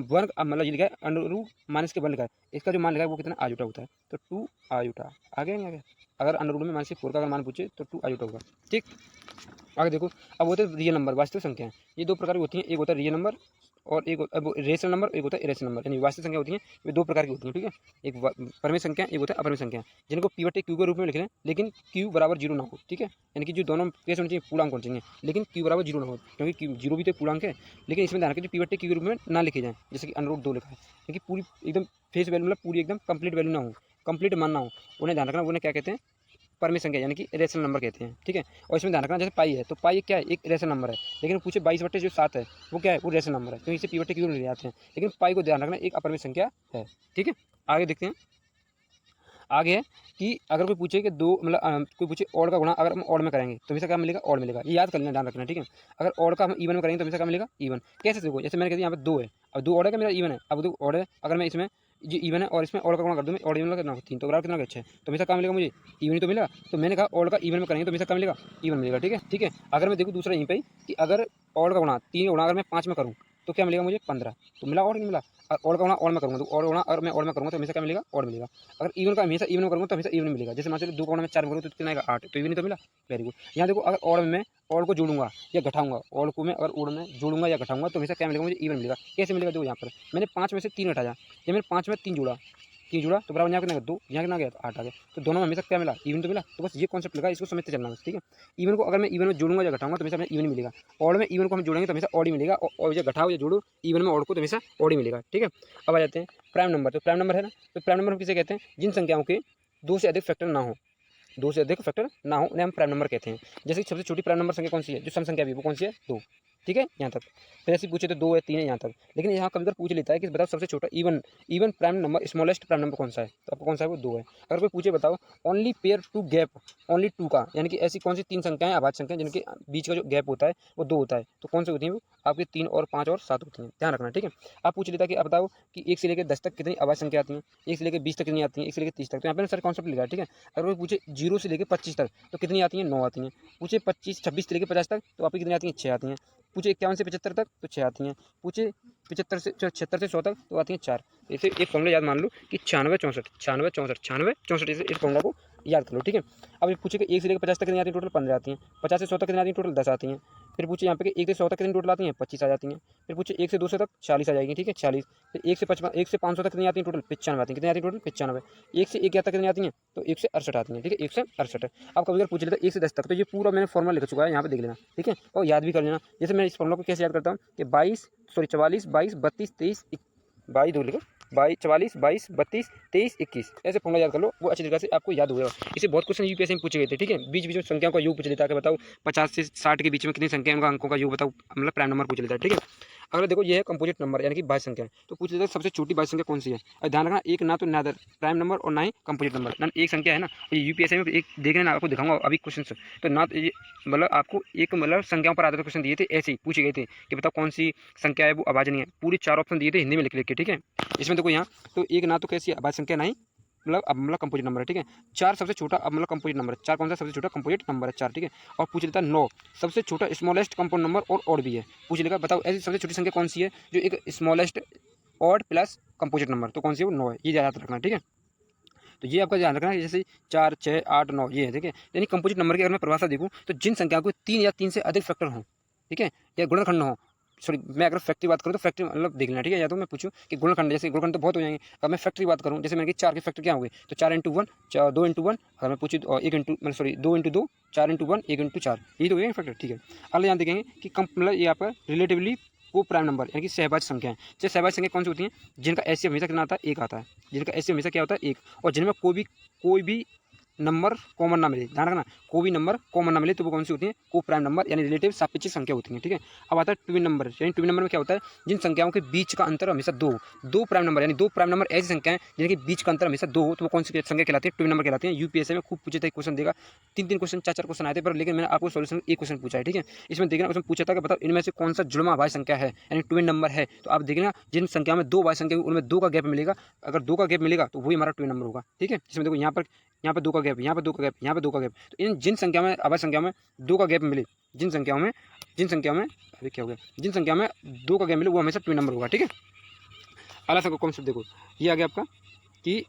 Speaker 1: 1 मतलब ये लिखा है अंडर रूट माइनस के 1 लिखा है, इसका जो मान लिखा है वो कितना आयोटा होता है, तो 2 आयोटा आगे नहीं आगे। अगर अंडर रूट में माइनस के 4 का अगर मान पूछे तो 2 आयोटा होगा, ठीक। आगे देखो, अब होते हैं रियल नंबर, वास्तविक संख्या, ये 2 प्रकार की होती हैं, एक होता है रियल नंबर और एक रेशनल नंबर, एक होता है इरेशनल नंबर, यानी वास्तविक संख्या होती हैं, ये 2 प्रकार की होती हैं, ठीक है। एक परमेय संख्या, एक होता है अपरमेय संख्या, जिनको P बटे Q के रूप में लिख रहे हैं, लेकिन Q बराबर 0 ना हो, ठीक है। यानी कि जो दोनों केस होने चाहिए पूर्णांक होने चाहिए, लेकिन Q बराबर 0 ना हो, क्योंकि 0 भी तो पूर्णांक है। लेकिन इसमें ध्यान रखें जो P बटे Q के रूप में ना लिखे जाएँ, जैसे कि अंडर रूट 2 लिखा है, क्योंकि पूरी एकदम फेस वैल्यू मतलब पूरी एकदम कंप्लीट वैल्यू ना हो, कंप्लीट मान ना हो, उन्हें ध्यान रखना, उन्हें क्या कहते हैं, परमेय संख्या यानी कि रेशनल नंबर कहते हैं, ठीक है। और इसमें ध्यान रखना जैसे पाई है, तो पाई क्या है, एक रेशनल नंबर है, लेकिन पूछे 22/7 है वो क्या है, वो रेशनल नंबर है, क्योंकि इसे P बटे Q ले जाते हैं। लेकिन पाई को ध्यान रखना एक अपरमेय संख्या है, ठीक है। आगे देखते हैं, आगे है कि अगर कोई पूछे कि 2 मतलब कोई पूछे ऑड का गुणा अगर हम ऑड में करेंगे तो हमेशा क्या मिलेगा, ऑड मिलेगा, ये याद कर लेना, ध्यान रखना, ठीक है। अगर ऑड का हम इवन में करेंगे तो हमेशा क्या मिलेगा, इवन। कैसे देखो, जैसे मैंने कह दिया यहाँ पे 2 है, अब 2 ऑड है, क्या मेरा इवन है, अब 2 ऑड है, अगर मैं इसमें ये इवन है और इसमें ऑड का गुणा कर दूँ, मैं ऑड इवन कितना 3, तो बराबर कितना 6, तो हमेशा क्या मिलेगा मुझे, इवन ही तो मिलेगा। तो मैंने कहा ऑड का इवन में करेंगे तो हमेशा क्या मिलेगा, इवन मिलेगा, ठीक है, ठीक है। अगर मैं देखूँ दूसरा यहीं पे कि अगर ऑड का गुणा 3 का गुणा अगर मैं 5 में करूँ तो क्या मिलेगा मुझे 15, तो मिला ऑड नहीं मिला। और ऑड का गुणा ऑड में करूँगा तो ऑड गुणा, और मैं ऑड में करूँगा तो हमेशा क्या मिलेगा, ऑड मिलेगा। अगर इवन का हमेशा इवन में करूँगा तो हमेशा इवन मिलेगा। जैसे मान चलिए 2 का गुणा में 4 में करूँ तो कितना आएगा 8, तो इवन ही तो मिला, वेरी गुड। यहाँ देखो अगर ऑड में मैं ऑड को जोड़ूंगा या घटाऊंगा, ऑड को मैं अगर ऑड में जोड़ूंगा या घटाऊंगा तो हमेशा क्या मिलेगा मुझे, इवन मिलेगा। कैसे मिलेगा, देखो यहाँ पर मैंने 5 में से 3 हटाया, जब मैंने 5 में 3 जोड़ा 3 जुड़ा तो बराबर यहाँ कितना गया 2, यहाँ कितना गया तो 8 आ गया। तो दोनों में हमेशा क्या मिला, इवन तो मिला। तो बस ये कॉन्सेप्ट लगा, इसको समझते चलना बस, ठीक है। इवन को अगर मैं इवन में जोड़ूंगा या घटाऊंगा तो हमेशा हमें इवन मिलेगा। ऑड में इवन को हम जोड़ेंगे तो हमेशा ऑड ही मिलेगा, और या घटाओ या जोड़ो इवन में ऑड को तो हमेशा ऑड ही मिलेगा, ठीक है। अब आ जाते हैं प्राइम नंबर। तो प्राइम नंबर है ना, तो प्राइम नंबर हम किसे कहते हैं, जिन संख्याओं के 2 से अधिक फैक्टर ना हो, 2 से अधिक फैक्टर ना हो उन्हें हम प्राइम नंबर कहते हैं। जैसे कि सबसे छोटी प्राइम नंबर संख्या कौन सी है, जो सम संख्या भी है, वो कौन सी है, 2, ठीक है, यहाँ तक। फिर ऐसे पूछे तो 2 है, 3 है, यहाँ तक। लेकिन यहाँ कभी पूछ लेता है कि बताओ सबसे छोटा even prime number, smallest prime number कौन सा है, तो आपको कौन सा है, वो 2 है। अगर कोई पूछे बताओ only pair two gap only 2 का, यानी कि ऐसी कौन सी 3 संख्याएं अभाज्य संख्या जिनके बीच का जो गैप होता है वो 2 होता है, तो कौन सी होती है वो, आपकी 3 और 5 और 7 होती हैं, ध्यान रखना, ठीक है। आप पूछ लेता कि आप बताओ कि 1 से लेकर 10 तक कितनी अभाज्य संख्या आती हैं, 1 से लेकर 20 तक कितनी आती हैं, 1 से लेकर 30 तक, तो यहाँ पे सर कॉन्सेप्ट लिखा है, ठीक है। अगर कोई पूछे 0 से लेकर 25 तक तो कितनी आती हैं, 9 आती हैं। पूछे 26 से लेकर 50 तक तो आपकी कितनी आती हैं, 6 आती हैं। पूछे 51 से 75 तक तो 6 आती हैं। पूछे 75 से 76 से 100 तक तो आती हैं 4। इसे एक फॉर्मूला याद मान लो कि 96 64 96 64 96 64, इस फॉर्मूला को याद कर लो, ठीक है। अब ये पूछे कि 1 से लेकर 50 तक कितनी आती है, टोटल 15 आती हैं। 50 से 100 तक कितनी आती है, टोटल 10 आती हैं। फिर पूछे यहाँ पे कि 1 से 100 तक कितनी टोटल आती हैं, 25 आ जाती हैं। फिर पूछे 1 से 200 तक 40 आ जाएगी, ठीक है, 40। फिर 1 से 500 तक कितनी आती है, टोटल 95 आती हैं। कितनी आती है, टोटल 95। 1 से 1 तक कितनी आती हैं, तो 1 से 68 आती हैं, ठीक है, 1 से 68। अब कभी अगर पूछ लेता 1 से 10 तक, तो ये पूरा मैंने फॉर्मूला लिख चुका है, यहाँ पे देख लेना, ठीक है, और याद भी कर लेना। जैसे मैं इस फॉर्मूला को कैसे याद करता हूँ कि 44 22 32 23 22 लिखो, 44 22 32 23 21, ऐसे फॉर्मूला याद कर लो, वो अच्छी तरीके से आपको याद होगा। इसे बहुत क्वेश्चन यूपीएससी में पूछे गए थे, ठीक है। बीच बीच में संख्याओं का योग पूछ लेता है, बताओ 50 से 60 के बीच में कितनी संख्या, उनका अंकों का योग बताओ, मतलब प्राइम नंबर पूछ लेता है, ठीक है। अगर देखो ये है कंपोजिट नंबर यानी कि भाज्य संख्या, तो पूछ लेता है सबसे छोटी भाज्य संख्या कौन सी है। और ध्यान रखना, एक ना तो नादर प्राइम नंबर और ना ही कंपोजिट नंबर, ना एक संख्या है ना, ये यूपीएससी में एक देख लेना, आपको दिखाऊंगा अभी क्वेश्चन। तो ना तो ये मतलब आपको एक मतलब संख्याओं पर आधारित क्वेश्चन दिए थे, ऐसे ही पूछे गए थे कि बताओ कौन सी संख्या है वो अभाज्य है। पूरी 4 ऑप्शन दिए थे हिंदी में लिख लिख के, ठीक है। इसमें देखो यहाँ तो एक ना तो कैसी अभाज्य संख्या, नहीं मतलब कंपोजिट नंबर है, ठीक है। 4 सबसे छोटा मतलब कंपोजिट नंबर, 4 कौन सा सबसे छोटा कंपोजिट नंबर है, 4, ठीक है। और पूछ लेता है 9 सबसे छोटा स्मॉलेस्ट कंपाउंड नंबर और ऑड भी है। पूछ लेगा बताओ ऐसी सबसे छोटी संख्या कौन सी है जो एक smallest odd plus composite number, तो कौन सी है वो 9 है, ये याद रखना, ठीक है। तो ये आपका ध्यान रखना है, जैसे 4 6 8 9 ये है, ठीक है। यानी कंपोजिट नंबर की अगर मैं परिभाषा देखूँ तो जिन संख्याओं को 3 या 3 से अधिक फैक्टर हो, ठीक है, या गुणनखंड हो, सॉरी मैं अगर फैक्ट्री बात करूँ तो फैक्ट्री मतलब देख लेना, ठीक है। या तो मैं पूछूं कि गुणनखंड, जैसे गुणनखंड तो बहुत हो जाएंगे। अब मैं फैक्ट्री बात करूँ, जैसे मैंने कि 4 के फैक्टर क्या हुए, तो 4 × 1 2 × 1, अगर मैं पूछूँ 1 इंटू मतलब सॉरी 2 × 2 4 × 1 1 × 4, यही तो हो गया फैक्टर, ठीक है। अगले यहाँ देखेंगे कि मतलब यहाँ पर रिलेटिवली को प्राइम नंबर यानी कि सहभाज्य संख्या है। जैसे सहभाज्य संख्या कौन सी होती है, जिनका एचसीएफ हमेशा कितना आता है, 1 आता है, जिनका एचसीएफ हमेशा क्या होता है, 1, और जिनमें कोई भी नंबर कॉमन ना मिले, ध्यान रखना, कोई भी नंबर कॉमन ना मिले तो वो कौन सी होती है, को प्राइम नंबर यानी रिलेटिव सापेक्षिक संख्या होती है, ठीक है। अब आता है ट्विन नंबर, यानी ट्विन नंबर में क्या होता है, जिन संख्याओं के बीच का अंतर हमेशा 2 प्राइम नंबर, यानी 2 प्राइम नंबर ऐसी संख्याएं जिनके बीच का अंतर हमेशा 2 हो, तो वो कौन सी संख्या कहलाती है, ट्विन नंबर कहलाती है। यूपीएससी में खूब पूछे थे क्वेश्चन देगा, 3 क्वेश्चन 4 क्वेश्चन आए थे, पर लेकिन मैंने आपको सोल्यूशन एक क्वेश्चन पूछा है, ठीक है। इसमें देखना, उसमें पूछा था कि बताओ इनमें से कौन सा जुड़वा अभाज्य संख्या है, यानी ट्विन नंबर है। तो आप देखना जिन संख्या में 2 अभाज्य संख्या उनमें 2 का गैप मिलेगा, अगर 2 का गैप मिलेगा तो वही हमारा ट्विन नंबर होगा, ठीक है। इसमें देखो यहाँ पर 2 का गैप, यहाँ पर 2 का गैप, यहाँ पर 2 का गैप, तो इन जिन संख्या में अभाज्य संख्या में 2 का गैप मिले, जिन संख्याओं में अभी क्या हो गया, जिन संख्या में 2 का गैप मिले वो हमेशा ट्विन नंबर होगा, ठीक है। अगला सा कॉन्सेप्ट देखो, ये आ गया आपका कि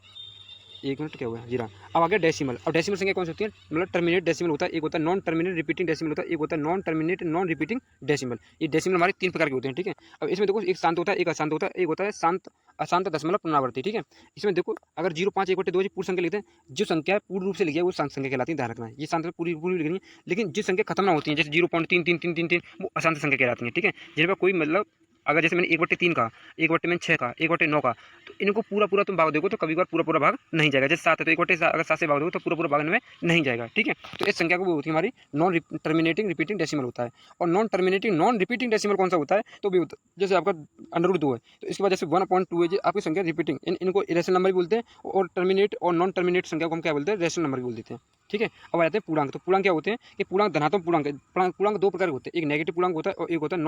Speaker 1: 1 मिनट क्या हुआ है जी हाँ। अब आ गया डेसिमल। अब डेसिमल संख्या कौन सी होती है, मतलब टर्मिनेट डेसिमल होता है, एक होता है नॉन टर्मिनेट रिपीटिंग डेसिमल होता है, एक होता है non terminate non repeating decimal. ये डेसिमल हमारे 3 प्रकार के होते हैं, ठीक है। अब इसमें देखो एक शांत होता है, एक अशांत होता है, एक होता है शांत अशांत दशमलव पुनरावृत्ति, ठीक है। इसमें देखो अगर 0 5 1/2 पूर्ण संख्या लिखते हैं, जो संख्या पूर्ण रूप से लिखी है वो शांत संख्या कहलाती है, ध्यान रखना है। ये शांत पूरी लिखनी है, लेकिन जिस संख्या खत्म ना होती है, जैसे 0.3333 वो अशांत संख्या कहलाती है, ठीक है। जिन पर कोई मतलब अगर जैसे मैंने 1/3 का, 1/6 का, 1/9 का, तो इनको पूरा तुम भाग देखो तो कभी बार पूरा भाग नहीं जाएगा। जैसे 7 है तो 1/7 अगर 7 से भाग देखो तो पूरा भाग में नहीं जाएगा, ठीक है। तो इस संख्या को वो होती है हमारी नॉन टर्मिनेटिंग रिपीटिंग डेसिमल होता है। और non terminating non repeating decimal कौन सा होता है, तो भी जैसे आपका √2 है, तो इसके बाद जैसे 1/2 है, आपकी संख्या रिपीटिंग, इनको रेशनल नंबर भी बोलते हैं, और टर्मिनेट और नॉन टर्मिनेट संख्या को हम क्या बोलते हैं, रेशनल नंबर भी बोल देते हैं, ठीक है। अब आ जाते हैं पूर्णांक। तो पूर्णांक क्या होते हैं कि पूर्णांक धनात्मक पूर्णांक 2 प्रकार के होते हैं, एक नेगेटिव पूर्णांक होता है और एक होता है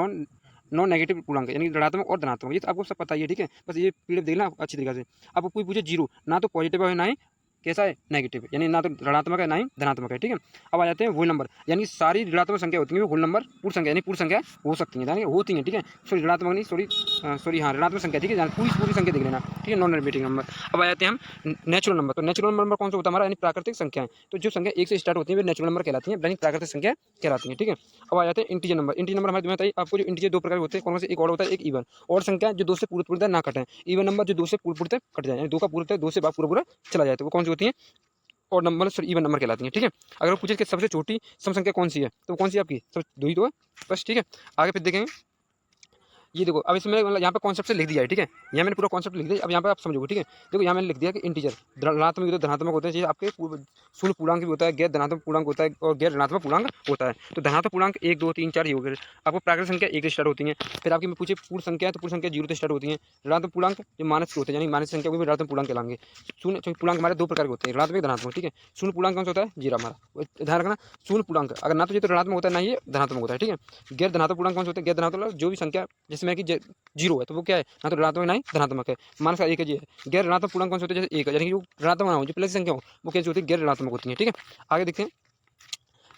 Speaker 1: नॉन नेगेटिव पूर्णांक, यानी ऋणात्मक और धनात्मक। ये तो आपको सब पता ही है, ठीक है। बस ये पीडीएफ देखना अच्छी तरीके से। आपको कोई पूछे 0, ना तो पॉजिटिव है ना ही कैसा है, नेगेटिव है, यानी ना तो ऋणात्मक है ना ही धनात्मक है। ठीक है, अब आ जाते हैं होल नंबर, यानी सारी ऋणात्मक संख्या होती है वो होल नंबर पूर्ण संख्या यानी पूर्ण संख्या हो सकती है, यानी होती हैं। ठीक है, सॉरी ऋणात्मक नहीं, सॉरी हाँ ऋणात्मक संख्या। ठीक है, पूरी संख्या देख लेना। ठीक है, नॉन रिपीटिंग नंबर। अब आ जाते हैं हम नेचुरल नंबर। तो नेचुरल नंबर कौन सा होता है हमारा, यानी प्राकृतिक संख्याएं। तो जो संख्या 1 से स्टार्ट होती है वे नेचुरल नंबर कहलाती हैं, यानी प्राकृतिक संख्या कहलाती हैं। ठीक है, अब आ जाते हैं इंटीजर नंबर। इंटीजर नंबर हमारे बताइए आपको, जो इंटीजर दो प्रकार होते हैं, कौन से, एक ऑड होता है एक इवन। और संख्या जो 2 से पूर्णतः ना कटें, इवन नंबर जो 2 से पूर्णतः कट जाए, यानी 2 का पूर्णतः 2 से भाग पूरा चला जाए, तो वो कौन सी होती है, और नंबर सॉरी इवन नंबर कहलाती हैं। ठीक है, अगर पूछे कि सबसे छोटी सम संख्या कौन सी है, तो कौन सी आपकी, सब 2 ही तो है बस। ठीक है, आगे फिर देखेंगे, ये देखो अब इसमें मतलब यहाँ पे कॉन्सेप्ट से लिख दिया है। ठीक है, यहाँ मैंने पूरा कॉन्सेप्ट लिख दिया, अब यहाँ पे आप समझोगे। ठीक है, देखो यहाँ मैंने लिख दिया कि इंटीजर ऋणात्मक भी होता है धनात्मक होते हैं, जैसे आपके शून्य पूर्णांक भी होता है, गैर धनात्मक पूर्णांक होता है और गैर ऋणात्मक पूर्णांक होता है। तो धनात्मक पूर्णांक 1 2 3 4 ही हो गए। आपको प्राकृतिक संख्या 1 से स्टार्ट होती है। फिर आपकी पूछे पूर्ण संख्या, तो पूर्ण संख्या 0 से स्टार्ट होती है। ऋणात्मक पूर्णांक जो मानस के होते हैं, यानी मानस संख्या को भी ऋणात्मक पूर्णांक कहलाएंगे। शून्य पूर्णांक हमारे 2 प्रकार के होते हैं, ऋणात्मक धनात्मक। ठीक है, शून्य पूर्णांक कौन सा होता है, जीरो हमारा, ध्यान रखना। शून्य पूर्णांक अगर ना तो ये तो ऋणात्मक होता है ना ये धनात्मक होता है। ठीक है, गैर धनात्मक पूर्णांक कौन से होते हैं, गैर धनात्मक जो भी संख्या जिसमें कि 0 है तो वो क्या है, ना तो ऋणात्मक ना ही धनात्मक है। मानस का एक है जी है। गैर ऋणात्मक पूर्णांक कौन से होते हैं, जैसे 1 है, यानी कि जो ऋणात्मक ना हो, जो प्लस संख्या हो वो कैसी होती है, गैर ऋणात्मक होती है। ठीक है, आगे देखते हैं,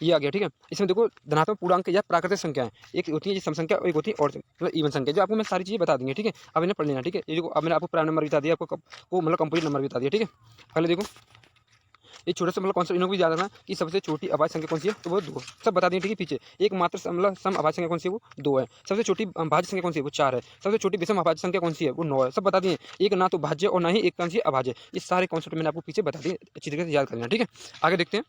Speaker 1: ये आ गया। ठीक है, इसमें देखो धनात्मक पूर्णांक या प्राकृतिक संख्याएं, एक होती है सम संख्या और एक होती है और मतलब इवन संख्या, जो आपको मैं सारी चीजें बता दूंगी। ठीक है, अब इन्हें पढ़ लेना। ठीक है, ये देखो अब मैंने आपको प्राइम नंबर बता दिया, आपको को मतलब कंप्लीट नंबर बता दिया। ठीक है, अगले देखो ये छोटा सा मतलब कॉन्सेप्ट इन्होंने भी याद रखना कि सबसे छोटी अभाज्य संख्या कौन सी है, तो वो 2 सब बता दें। ठीक है, पीछे एक मात्र मतलब सम अभाज्य संख्या कौन सी है, वो 2 है। सबसे छोटी भाज्य संख्या कौन सी है, वो 4 है। सबसे छोटी विषम अभाज्य संख्या कौन सी है, वो 9 है। सब बता दिए, एक ना तो भाज्य और ना ही एक कौन सी अभाज्य। ये सारे कॉन्सेप्ट मैंने आपको पीछे बता दिए, अच्छी तरीके से याद कर लेना। ठीक है, आगे देखते हैं।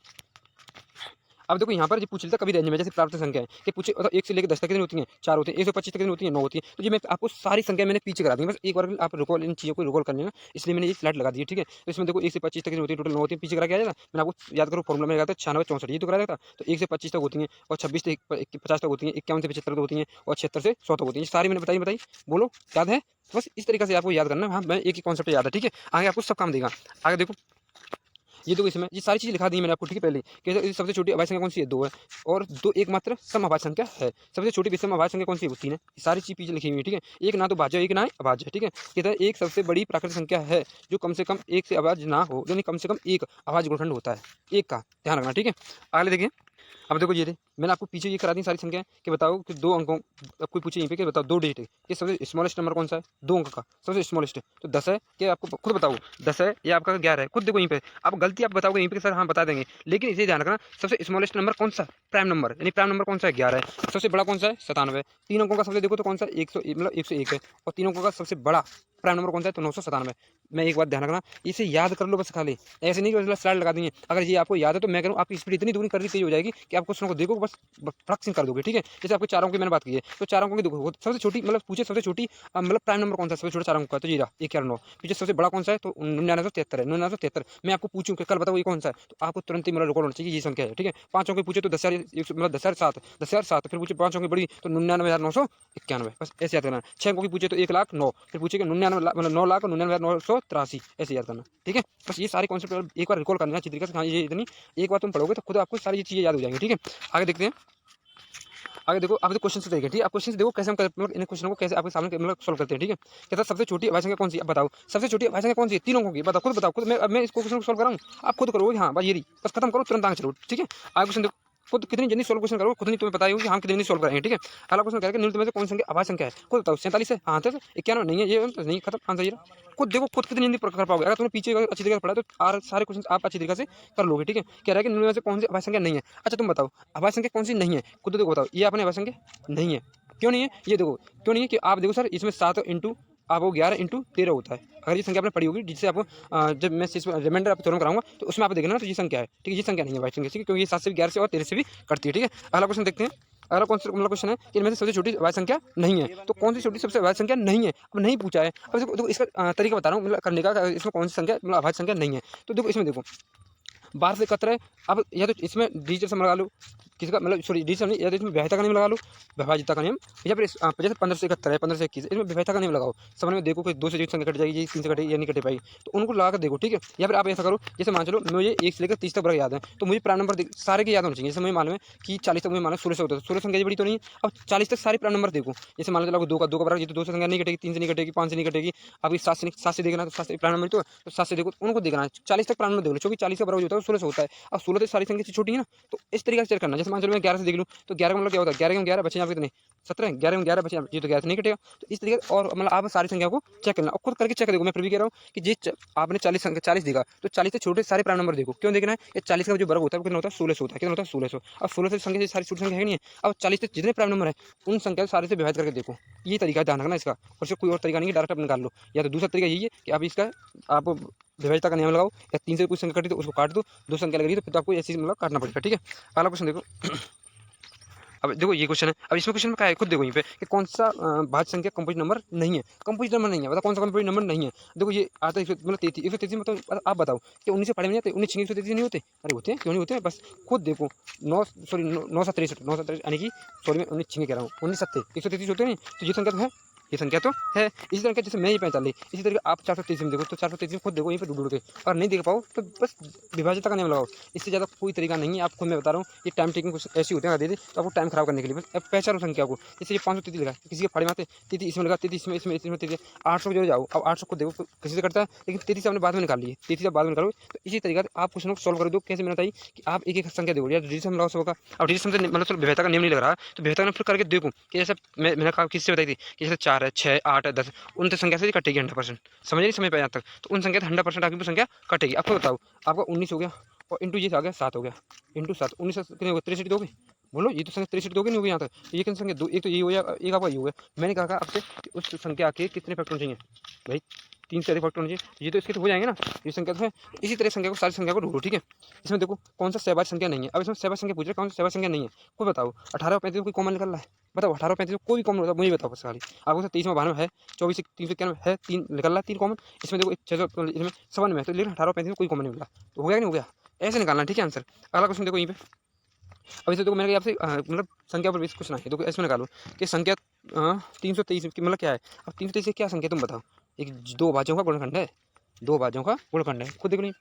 Speaker 1: अब देखो यहाँ पर जो पूछ लेता कभी रेंज में, जैसे प्राकृतिक संख्या है कि पूछे मतलब 1 से लेकर 10 तक कितनी होती हैं, 4 होती हैं, 125 तक कितनी होती हैं, 9 होती हैं। तो ये मैं आपको सारी संख्या मैंने पीछे करा दी, बस एक बार आप रिकॉल इन चीज़ों को रिकॉल कर लेना, इसलिए मैंने ये स्लाइड लगा दी। ठीक है, तो इसमें देखो 1 से 25 तक कितनी होती है, टोटल 9 होती है, पीछे करा के आ जाएगा। मैंने आपको याद करो फॉर्मुला में लगाता है 96 64, ये तो करा देता। तो 1 से 25 तक होती हैं और 26 से 50 तक होती हैं, 51 से 75 तक होती हैं और 76 से 100 तक होती हैं। सारी मैंने बताई बोलो याद है, बस इस तरीके से आपको याद करना। हाँ, मैं एक ही कॉन्सेप्ट याद है। ठीक है, आगे आपको सब काम देगा। आगे देखो ये तो इसमें ये सारी चीज़ लिखा दी है मैंने आपको। ठीक है, पहले कि सबसे छोटी अभाज्य संख्या कौन सी है, 2 है, और 2 एकमात्र सम अभाज्य संख्या है। सबसे छोटी विषम अभाज्य संख्या कौन सी है, वो 3 है। ये सारी चीज़ पीछे लिखी हुई है। ठीक है, एक ना तो भाज्य एक ना ही अभाज्य है। ठीक है, कहता है एक सबसे बड़ी प्राकृतिक संख्या है जो कम से कम एक से अभाज्य ना हो, यानी कम से कम एक अभाज्य गुणनखंड होता है, एक का ध्यान रखना। ठीक है, आगे देखिए। अब देखो ये मैंने आपको पीछे ये करा दी सारी संख्या कि बताओ कि 2 अंकों, अब कोई पूछे यहीं पे कि बताओ 2 डिजिट कि सबसे स्मॉलेस्ट नंबर कौन सा है, 2 अंक का सबसे स्मॉलेस्ट है, तो 10 है कि आपको खुद बताओ 10 है या आपका 11 है, खुद देखो यहीं पे। आप गलती आप बताओगे यहीं पे सर हाँ बता देंगे, लेकिन इसे ध्यान रखना सबसे स्मॉलेस्ट नंबर कौन सा, प्राइम नंबर, यानी प्राइम नंबर कौन सा है, 11 है। सबसे बड़ा कौन सा है, 97। 3 अंकों का सबसे देखो तो कौन सा 100 मतलब 101 है, और 3 अंकों का सबसे बड़ा प्राइम नंबर कौन सा है, तो 997। मैं एक बात ध्यान रखना, इसे याद कर लो बस खाली, ऐसे नहीं कि स्लाइड लगा देंगे। अगर ये आपको याद है तो मैं करूँ आपकी स्पीड इतनी दूरी कर दी तेज हो जाएगी कि आप क्वेश्चन को देखो बस फटक से कर दोगे। ठीक है, जैसे आपको 4 अंकों की मैंने बात की है, तो 4 अंकों की देखो सबसे छोटी मतलब पूछे सबसे छोटी मतलब प्राइम नंबर कौन सा है, सबसे छोटा 4 अंक का, तो ये रहा 149। पीछे सबसे बड़ा कौन सा है, तो 9973 है, 9973। मैं आपको पूछूं कि कल बताओ ये कौन सा है, तो आपको तुरंत ही मतलब रिकॉर्ड होना चाहिए ये संख्या है। ठीक है, 5 अंक पूछे तो 10,000 मतलब 10,007, फिर पूछे 5 अंक बड़ी तो 99,991, बस ऐसे याद करना। 6 अंकों की पूछे तो 1,09,000, फिर पूछे 99 मतलब 9,99,983, ऐसे याद करना। ठीक है, बस ये सारे कॉन्सेप्ट एक बार रिकॉल करना अच्छी तरीके से। हाँ, ये इतनी एक बार तुम पढ़ोगे तो खुद आपको सारी चीज़ें याद हो जाएंगी। ठीक है, आगे देखते हैं। आगे देखो आप तो क्वेश्चन से देखिए। ठीक है, आप क्वेश्चन देखो कैसे हम मतलब इन क्वेश्चनों को कैसे आपके सामने मतलब सॉल्व करते हैं। ठीक है, कहता है सबसे छोटी अभाज्य संख्या कौन सी है, अब बताओ सबसे छोटी अभाज्य संख्या कौन सी है, 3 अंकों की, बताओ खुद बताओ खुद। मैं इसको क्वेश्चन को सॉल्व कराऊं, आप खुद करोगे। हाँ बस ये रही, बस खत्म करो तुरंत आगे चलो। ठीक है, आगे क्वेश्चन देखो खुद कितनी जल्दी सॉल्व क्वेश्चन करोगे खुद नहीं तुम्हें पता ही होगी हम कितनी सॉल्व करेंगे। ठीक है, अगला क्वेश्चन करेंगे न्यूनतम से कौन संख्या अभाज्य संख्या है, खुद बताओ। 47 है, हाँ तो 91 नहीं है, ये तो नहीं, खत्म आंसर ये। खुद देखो खुद कितनी जल्दी कर पाओगे। अगर तुमने पीछे अच्छी तरीके से पढ़ा तो सारे क्वेश्चन आप अच्छी तरीके से कर लोगे। ठीक है, कह रहा है कि न्यूनतम से कौन सी अभाज्य संख्या नहीं है। अच्छा तुम बताओ अभाज्य संख्या कौन सी नहीं है, खुद देखो बताओ। ये अपने अभाज्य संख्या नहीं है, क्यों नहीं है ये देखो, क्यों नहीं है कि आप देखो सर इसमें 7 इंटू आपको 11 इंटू 13 होता है। अगर ये संख्या आपने पढ़ी होगी जिससे आपको जब मैं रिमाइंडर आपको तुरंत कराऊंगा तो उसमें आप देखना तो ये संख्या है। ठीक है, ये संख्या नहीं है भाई संख्या, क्योंकि ये 7 से भी 11 से और 13 से भी कटती है। ठीक है, अगला क्वेश्चन देखते हैं। अगला कौन सा मतलब क्वेश्चन है कि इनमें से सबसे छोटी अभाज्य संख्या नहीं है, तो कौन सी छोटी सबसे अभाज्य संख्या नहीं है, अब नहीं पूछा है। अब देखो इसका तरीका बता रहा हूँ मतलब करने का, इसमें कौन सी संख्या मतलब अभाज्य संख्या नहीं है। तो देखो इसमें देखो 12 से 17 है। अब या तो इसमें डिजिटल सम लगा लो, किसी का मतलब सॉरी डिजिट सम नहीं, या तो इसमें विभाज्यता का नियम लगा लो, विभाज्यता का नियम, या फिर जैसे 1571 है, 1521, इसमें विभाज्यता का नियम लगाओ। समझ में देखो कि 2 से जो संख्या कट जाएगी, 3 से कटेगी या नहीं कट पाएगी, तो उनको लगा कर देखो, ठीक है। या फिर आप ऐसा करो, जैसे मान चलो मुझे 1 से लेकर 30 तक वर्ग याद है, तो मुझे प्राइम नंबर सारे के याद होने चाहिए। जैसे मुझे मालूम है कि 40 तक मुझे मालूम है 16 से होता है, 16 संख्या बड़ी तो नहीं है। अब 40 तक सारे प्राइम नंबर देखो, जैसे मान लो चलो 2 का वर्ग, ये तो 2 से संख्या नहीं कटेगी, 3 से नहीं कटेगी, 5 से नहीं कटेगी, अभी 7 से देखना, तो 7 से प्राइम नंबर तो 7 से देखो, उनको देखना है। 40 तक प्राइम नंबर देख लो, क्योंकि 40 का वर्ग होता है 16 से होता है। अब 16 तो सारी संख्या से छोटी है ना, तो इस तरीके से चेक करना। जैसे मान चलो मैं 11 से देख लूँ, तो 11 का मतलब क्या होता है, 11 में 11 बचे यहाँ पे कितने, 17, 11 में 11 बचे, ये तो 11 से नहीं कटेगा। तो इस तरीके और मतलब आप सारी संख्या को चेक करना और खुद करके चेक देखो। मैं फिर भी कह रहा हूँ कि आपने 40 संख्या 40 देखा, तो 40 से छोटे सारे प्राइम नंबर देखो। क्यों देखना है, ये 40 का जो वर्ग होता है वो कितना होता है, 16 होता है। कितना होता है, 1600। अब 16 से संख्या सारी छोटी संख्या है नहीं है। अब 40 से जितने प्राइम नंबर है उन संख्या सारे से विभाजित करके देखो। ये तरीका ध्यान रखना इसका, और इसका कोई और तरीका नहीं है, डायरेक्ट आप निकाल लो। या तो दूसरा तरीका यही है कि आप इसका आप विभाज्यता का नियम लगाओ, या 3 से कोई संख्या कटी तो उसको काट दो, 2 संख्या लग रही है तो फिर आपको ऐसी मतलब काटना पड़ेगा, ठीक है। अगला क्वेश्चन देखो। अब देखो ये क्वेश्चन है, अब इसमें क्वेश्चन में क्या है, खुद देखो यहीं पे कि कौन सा भाज्य संख्या कंपोजिट नंबर नहीं है। कंपोजिट नंबर नहीं है, बताओ कौन सा कंपोजिट नंबर नहीं है। देखो ये आता है मतलब 33, 133 मतलब आप बताओ कि 19 से पढ़े में नहीं आते, 19 6 133 नहीं होते, अरे होते हैं, क्यों नहीं होते, बस खुद देखो। 9 7 यानी कि सॉरी मैं 19 6 कह रहा हूँ, 19 7 133 होते नहीं, तो ये संख्या तो है, ये संख्या तो है। इसी तरह जैसे मैं ये पहचान ली, इसी तरह आप 433 में देखो, तो 433 में खुद देखो यहीं पे ढूंढ के, अगर नहीं देख पाओ तो बस विभाज्यता का नियम लगाओ। इससे ज़्यादा कोई तरीका नहीं है, आप खुद मैं बता रहा हूँ। ये टाइम टेकिंग कुछ ऐसी होते हैं दे तो आपको टाइम खराब करने के लिए, बस अब पहचानो संख्या को। जैसे ये 533 लगा, किसी के फाड़े में आते 33 इसमें लगा, 33 इसमें 33 800 जो जाओ। अब 800 को देखो किसी से करता है, लेकिन 33 आपने बाद में निकाल लिए, 33 आप बाद में निकालो। तो इसी तरीका से आप क्वेश्चन को सॉल्व कर दो। कैसे मैंने बताई कि आप एक एक संख्या देखो, या डिजिट सम लगाओ सबका। अब डिजिट सम से मतलब चलो विभाज्यता का नियम नहीं लग रहा, तो विभाज्यता का फिर करके देखो कि जैसे मैंने कहा किससे बताई थी कि जैसे 4 है, 6 8 है, 10, उन संख्या से कटेगी 100%। समझ नहीं समझ पाए यहाँ तक, तो उन संख्या से 100% आपकी संख्या कटेगी। आपको बताओ, आपका 19 हो गया और इंटू ये आ गया 7 हो गया, इंटू 7 19 कितने हो गए, 63 दोगे। बोलो ये तो संख्या 63 दोगे नहीं होगी यहाँ तक, तो ये कितनी संख्या दो, एक तो ये हो गया, एक आपका ये हो गया। मैंने कहा आपसे कि उस संख्या के कितने फैक्टर चाहिए भाई, 3 से अधिक फैक्टर होने चाहिए, ये तो इसके तो हो जाएंगे ना, ये संख्या तो है। इसी तरह संख्या को सारी संख्या को ढूंढो, ठीक है। इसमें देखो कौन सा सहभाज्य संख्या नहीं है। अब इसमें सहभाज्य संख्या पूछ रहे, कौन सा सहभाज्य संख्या नहीं है, कोई बताओ। 18 और 35 कोई कॉमन निकल रहा है, बताओ 18 और 35 कोई भी कॉमन होता है, मुझे बताओ बस खाली। आपको 23 में 92 है, 24 391 है, 3 निकल रहा है, 3 कॉमन। इसमें देखो 600 इसमें 57 में है, तो लेकिन 18 और 35 में कोई कॉमन नहीं मिला, तो हो गया नहीं हो गया, ऐसे निकालना, ठीक है आंसर। अगला क्वेश्चन देखो यहीं पे। अब इसे देखो मैंने आपसे मतलब संख्या पर बेस क्वेश्चन है, देखो इसमें निकालो कि संख्या 323 की मतलब क्या है। अब 323 से क्या संख्या तुम बताओ, एक 2 भाज्यों का गुणनखंड है, 2 भाज्यों का गुणनखंड है, खुद देखो नहीं।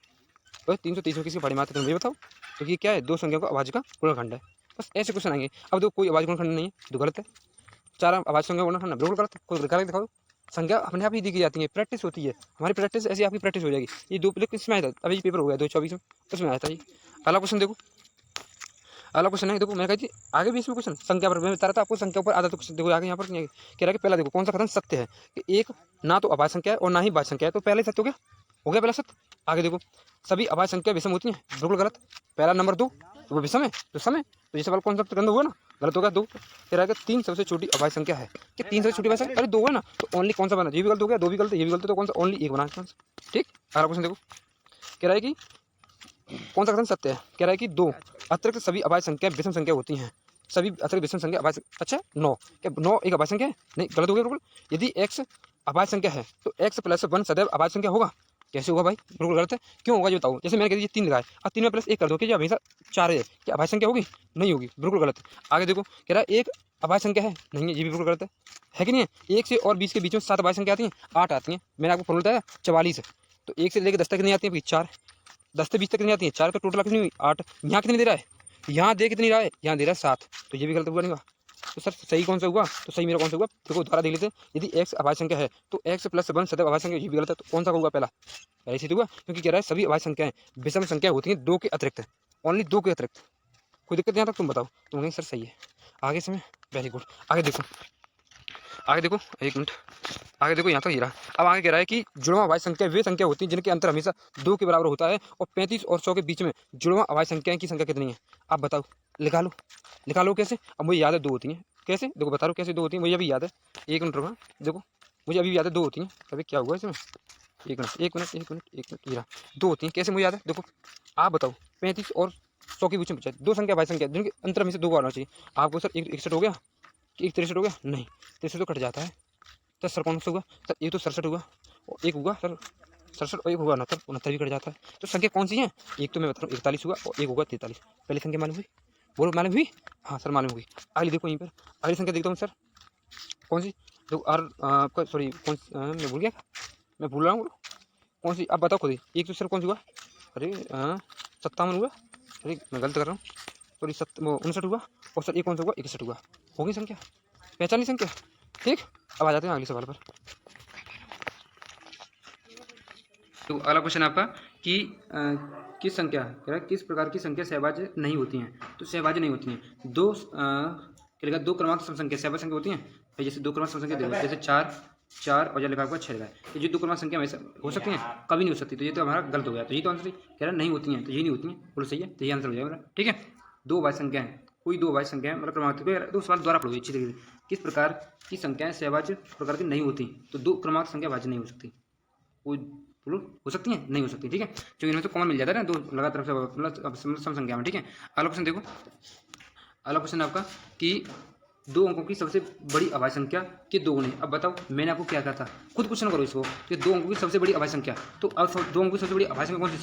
Speaker 1: बस 323 में किसी बड़ी मात्रा तुम ये बताओ, तो ये क्या है, 2 संख्याओं का अभाज्य का गुणनखंड है। बस ऐसे क्वेश्चन आएंगे। अब देखो कोई अभाज्य गुणनखंड नहीं है, तो गलत है। 4 अभाज्य संख्या गुणनखंड बिल्कुल गलत है, कोई गलत दिखाओ। संख्या अपने आप ही दी जाती है, प्रैक्टिस होती है, हमारी प्रैक्टिस ऐसी आपकी प्रैक्टिस हो जाएगी। ये 2 प्लेट किसमें आया था, अभी पेपर हो गया 2024 में, उसमें आया था ये। अगला क्वेश्चन देखो, अगला क्वेश्चन है, देखो मैं कही थी आगे भी इसमें क्वेश्चन संख्या पर मैं बता रहा था आपको, संख्या पर आधा तो क्वेश्चन देखो आगे यहाँ पर कह रहा है कि पहला देखो कौन सा कथन सत्य है, कि एक ना तो अभाज्य संख्या है और ना ही भाज्य संख्या है, तो पहले सत्य हो गया पहला सत्य। आगे देखो सभी अभाज्य संख्या विषम होती हैं, बिल्कुल गलत। पहला नंबर 2 तो वो विषम है, तो समय तो ये सवाल कौन सा गंदा हुआ ना, गलत होगा। 2 कह रहा है कि 3 सबसे छोटी अभाज्य संख्या है, कि 3 सबसे छोटी अभाज्य संख्या, अरे 2 है ना, तो ओनली कौन सा बना, ये भी गलत हो गया, 2 भी गलत है, ये भी गलत है, तो कौन सा ओनली एक बना, ठीक। अगला क्वेश्चन देखो, कह रहा है कि कौन सा कथन सत्य है, कह रहा है कि 2 अतिरिक्त सभी अभाज्य संख्या विषम संख्या होती हैं, सभी अतिरिक्त विषम संख्या अभाज्य। अच्छा 9, क्या 9 एक अभाज्य संख्या है, नहीं गलत हो गया बिल्कुल। यदि x अभाज्य संख्या है तो x + 1 सदैव अभाज्य संख्या होगा, कैसे होगा भाई, बिल्कुल गलत है। क्यों होगा ये बताओ। जैसे मैंने कह दिया 3 लगाए, अब 3 में +1 कर दो कि हमेशा 4 है, क्या अभाज्य संख्या होगी, नहीं होगी, बिल्कुल गलत। आगे देखो कह रहा है 1 अभाज्य संख्या है, नहीं है, ये भी बिल्कुल गलत है कि नहीं है। 1 से और 20 के बीच में 7 अभाज्य संख्या आती हैं, 8 आती हैं, मैंने आपको फॉर्मूला बताया 44 है। तो 1 से लेकर 10 तक नहीं आती है, 4 10 से 20 तक कितनी आती है, 4 तो टोटल कितनी हुई 8। यहाँ कितनी दे रहा है, यहाँ दे कितनी रहा है, यहाँ दे रहा है 7, तो ये भी गलत हुआ नहीं हुआ। तो सर सही कौन सा हुआ, तो सही मेरा कौन सा हुआ, देखो दोबारा देख लेते हैं। यदि x अभाज्य संख्या है तो x + 1 सदैव अभाज्य संख्या, ये भी गलत है, तो कौन सा होगा पहला, पहले से हुआ, क्योंकि कह रहा है सभी अभाज्य संख्याएं विषम संख्या होती हैं 2 के अतिरिक्त, ओनली 2 के अतिरिक्त। कोई दिक्कत यहाँ तक तुम बताओ, तुम कहेंगे सर सही है। आगे से वेरी गुड। आगे देखो, आगे देखो एक मिनट, आगे देखो यहाँ तक ये रहा। अब आगे कह रहा है कि जुड़वां अभाज्य संख्या वे संख्या होती हैं जिनके अंतर हमेशा 2 के बराबर होता है, और 35 और 100 के बीच में जुड़वां अभाज्य संख्याएं की संख्या कितनी है, आप बताओ, निकालो कैसे। अब मुझे याद है 2 होती हैं, कैसे देखो बता रहा हूँ कैसे 2 होती हैं, मुझे अभी याद है, एक मिनट रुका, देखो मुझे अभी याद है 2 होती हैं। अभी क्या हुआ इसमें, एक मिनट ये रहा, 2 होती हैं, कैसे मुझे याद है, देखो आप बताओ 35 और 100 के बीच में बचा 2 संख्या अभाज्य संख्या जिनके अंतर हमेशा 2 का होना चाहिए। आपको सर 61 हो गया कि 63 हो गया, नहीं 63 तो कट जाता है, तो सर कौन सा हुआ सर, एक तो 67 हुआ और एक हुआ सर 67 और एक हुआ 69 भी कट जाता है। तो संख्या कौन सी है, एक तो मैं बता रहा हूँ 41 हुआ और एक होगा 43, पहली संख्या मालूम हुई। बोलो मालूम हुई? हाँ सर मालूम हुई। अगली देखो यहीं पर, अगली संख्या देखता हूँ सर, कौन सी? देखो आपका सॉरी कौन मैं भूल गया, मैं भूल रहा हूँ, कौन सी आप बताओ खुद ही। एक तो सर कौन सी हुआ? अरे 57 हुआ, अरे मैं गलत कर रहा हूँ, सॉरी 59 हुआ, और सर एक कौन सा हुआ? 61 हुआ। होगी संख्या, पहचानी संख्या। ठीक, अब आ जाते हैं अगले सवाल पर। तो अगला क्वेश्चन आपका कि किस संख्या किस प्रकार की संख्या सहभाज्य नहीं होती हैं? तो सहभाज्य नहीं होती हैं दो क्या लिखा? दो क्रमांक सम संख्या सहभाज्य संख्या होती हैं भाई। जैसे दो क्रमांक सम संख्या देखो, जैसे 4 और लिखा हुआ 6 लिखा है, ये जो दो क्रमांक संख्या हमेशा हो सकती हैं? कभी नहीं हो सकती। तो ये तो हमारा गलत हो गया। तो ये तो आंसर कह रहा नहीं होती हैं, तो ये नहीं होती हैं, बोलो सही है। तो ये आंसर हो जाएगा। ठीक है, दो अभाज्य संख्या है, कोई दो अभाज्य संख्या है मतलब क्रमांक, तो सवाल द्वारा पढ़ोगे अच्छी तरीके से। किस प्रकार की संख्याएं सहभाज्य प्रकार की नहीं होती? तो दो क्रमांक संख्या भाज्य नहीं हो सकती। कोई बोलो हो सकती है? नहीं हो सकती। ठीक है, क्योंकि इनमें तो कॉमन मिल जाता है ना दो लगातार से मतलब सम संख्या में। ठीक है, अगला क्वेश्चन देखो, अगला क्वेश्चन आपका कि दो अंकों की सबसे बड़ी अभाज्य संख्या के दो गुणे। अब बताओ, मैंने आपको क्या कहा था, खुद क्वेश्चन करो इसको कि दो अंकों की सबसे बड़ी अभाज्य संख्या। तो अब दो अंकों की सबसे बड़ी अभाज्य संख्या कौन सी?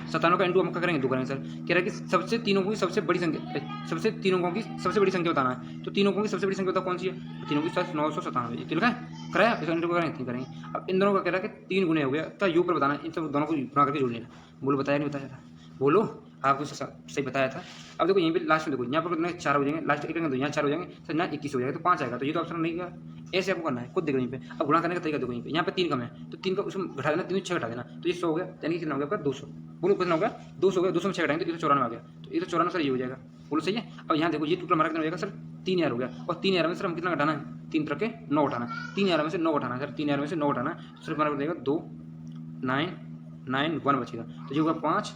Speaker 1: 97 का इंटू हम क्या करेंगे? 2 करेंगे सर। कह रहा है कि सबसे तीन अंकों की सबसे बड़ी संख्या, सबसे तीन अंकों की सबसे बड़ी संख्या बताना है। तो तीन अंकों की सबसे बड़ी संख्या बताओ कौन सी है? तीनों की 997। तो लिखा है, कराया इसका इंटू करेंगे। अब इन दोनों का कह रहा है कि 3 गुणे हो गया, तो यू पर बताना है, इन सब दोनों को गुणा करके जोड़ लेना। बोलो बताया नहीं बताया था? बोलो, आपको सही बताया था। अब देखो यहीं पे लास्ट में देखो, यहाँ पर कितने 4 हो जाएंगे, लास्ट एक तो यहाँ 4 हो जाएंगे सर, यहाँ 21 हो जाएगा, तो 5 आएगा। तो ये तो ऑप्शन नहीं गया, ऐसे आपको करना है, खुद देखो यहीं पे। अब गुणा करने का तरीका देखो यहीं पे, यहाँ पे 3 कम है तो 3 का उसमें घटा देना, 3 6 घटा देना, तो ये 100 हो गया, यानी कि कितना हो गया आपका? 200। बोलो कितना हो गया? 200 हो गया। 200 में 6 घटाएंगे तो 194 आ गया, तो 194 सर ये हो जाएगा। बोलो सही है। अब यहाँ देखो ये टोटल हमारा कितना हो जाएगा सर? 3000 हो गया, और 3000 में सर हम कितना घटाना है? 3 तरह के 9 उठाना है, 3000 में से 9 उठाना है सर, 3000 में से 9 उठाना है, सिर्फ हमारा देगा 2 9 9 1 बचेगा। तो ये होगा 5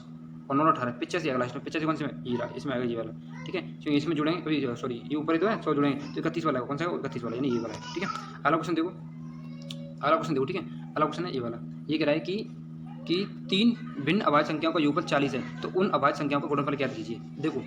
Speaker 1: और 9 18 85 आएगा लास्ट में। 85 कौन से में? ये रहा, इसमें आएगा ये वाला। ठीक है, क्योंकि इसमें जुड़ेंगे कभी, सॉरी ये ऊपर ही तो है, 100 जुड़ेंगे तो 31 वाला है। कौन सा है? 31 वाला, यानी ये वाला है। ठीक है, अगला क्वेश्चन देखो, अगला क्वेश्चन देखो। ठीक है, अगला क्वेश्चन है ये वाला। ये कह रहा है कि 3 भिन्न अभाज्य संख्याओं का योगफल 40 है, तो उन अभाज्य संख्याओं का गुणनफल क्या कीजिए? देखो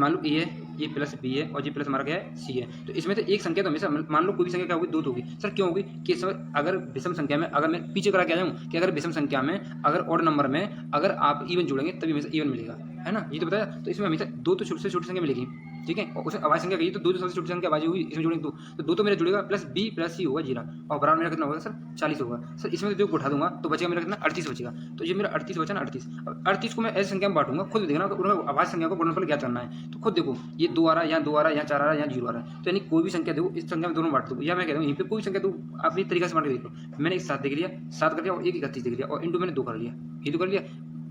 Speaker 1: मान लो ए है, ये प्लस बी है, और ये प्लस हमारा क्या है? सी है। तो इसमें तो एक संख्या तो हमेशा, मान लो कोई भी संख्या क्या होगी? 2 होगी सर। क्यों होगी? कि अगर विषम संख्या में, अगर मैं पीछे करा के आ जाऊँ कि अगर विषम संख्या में, अगर ऑड नंबर में अगर आप इवन जोड़ेंगे तभी हमेशा इवन मिलेगा, है ना? ये तो बताया। तो इसमें हमेशा 2 तो छोटी से छोटी संख्या मिलेगी। ठीक है, और उसमें अभाज्य संख्या कही तो 2 सबसे छोटी संख्या अभाज्य हुई, इसमें जोड़ेंगे 2, तो 2 तो मेरा जुड़ेगा, प्लस बी प्लस सी होगा जीरा, और बराबर मेरा कितना होगा सर? 40 होगा सर। इसमें जो उठा दूंगा तो बचेगा मेरा कितना? 38 बचेगा। तो ये मेरा 38 बचा ना, 38। अब 38 को मैं ऐसी संख्या में बांटूंगा, खुद देखना उन्हें अभाज्य संख्या को गुणनफल ज्ञात करना है। तो खुद देखो, ये 2 आ रहा है, यहाँ 2 आ रहा है, यहाँ 4 आ रहा है, यहाँ 0 आ रहा है। तो यानी कोई भी संख्या देखो, इस संख्या में दोनों बांट दो, या मैं कहता हूँ यहीं पे कोई संख्या दो, अपनी तरीके से बांट के देख लो। मैंने एक 7 देख लिया, 7 कर लिया, और एक 31 देख लिया, और इंटू मैंने 2 कर लिया, ये तो कर लिया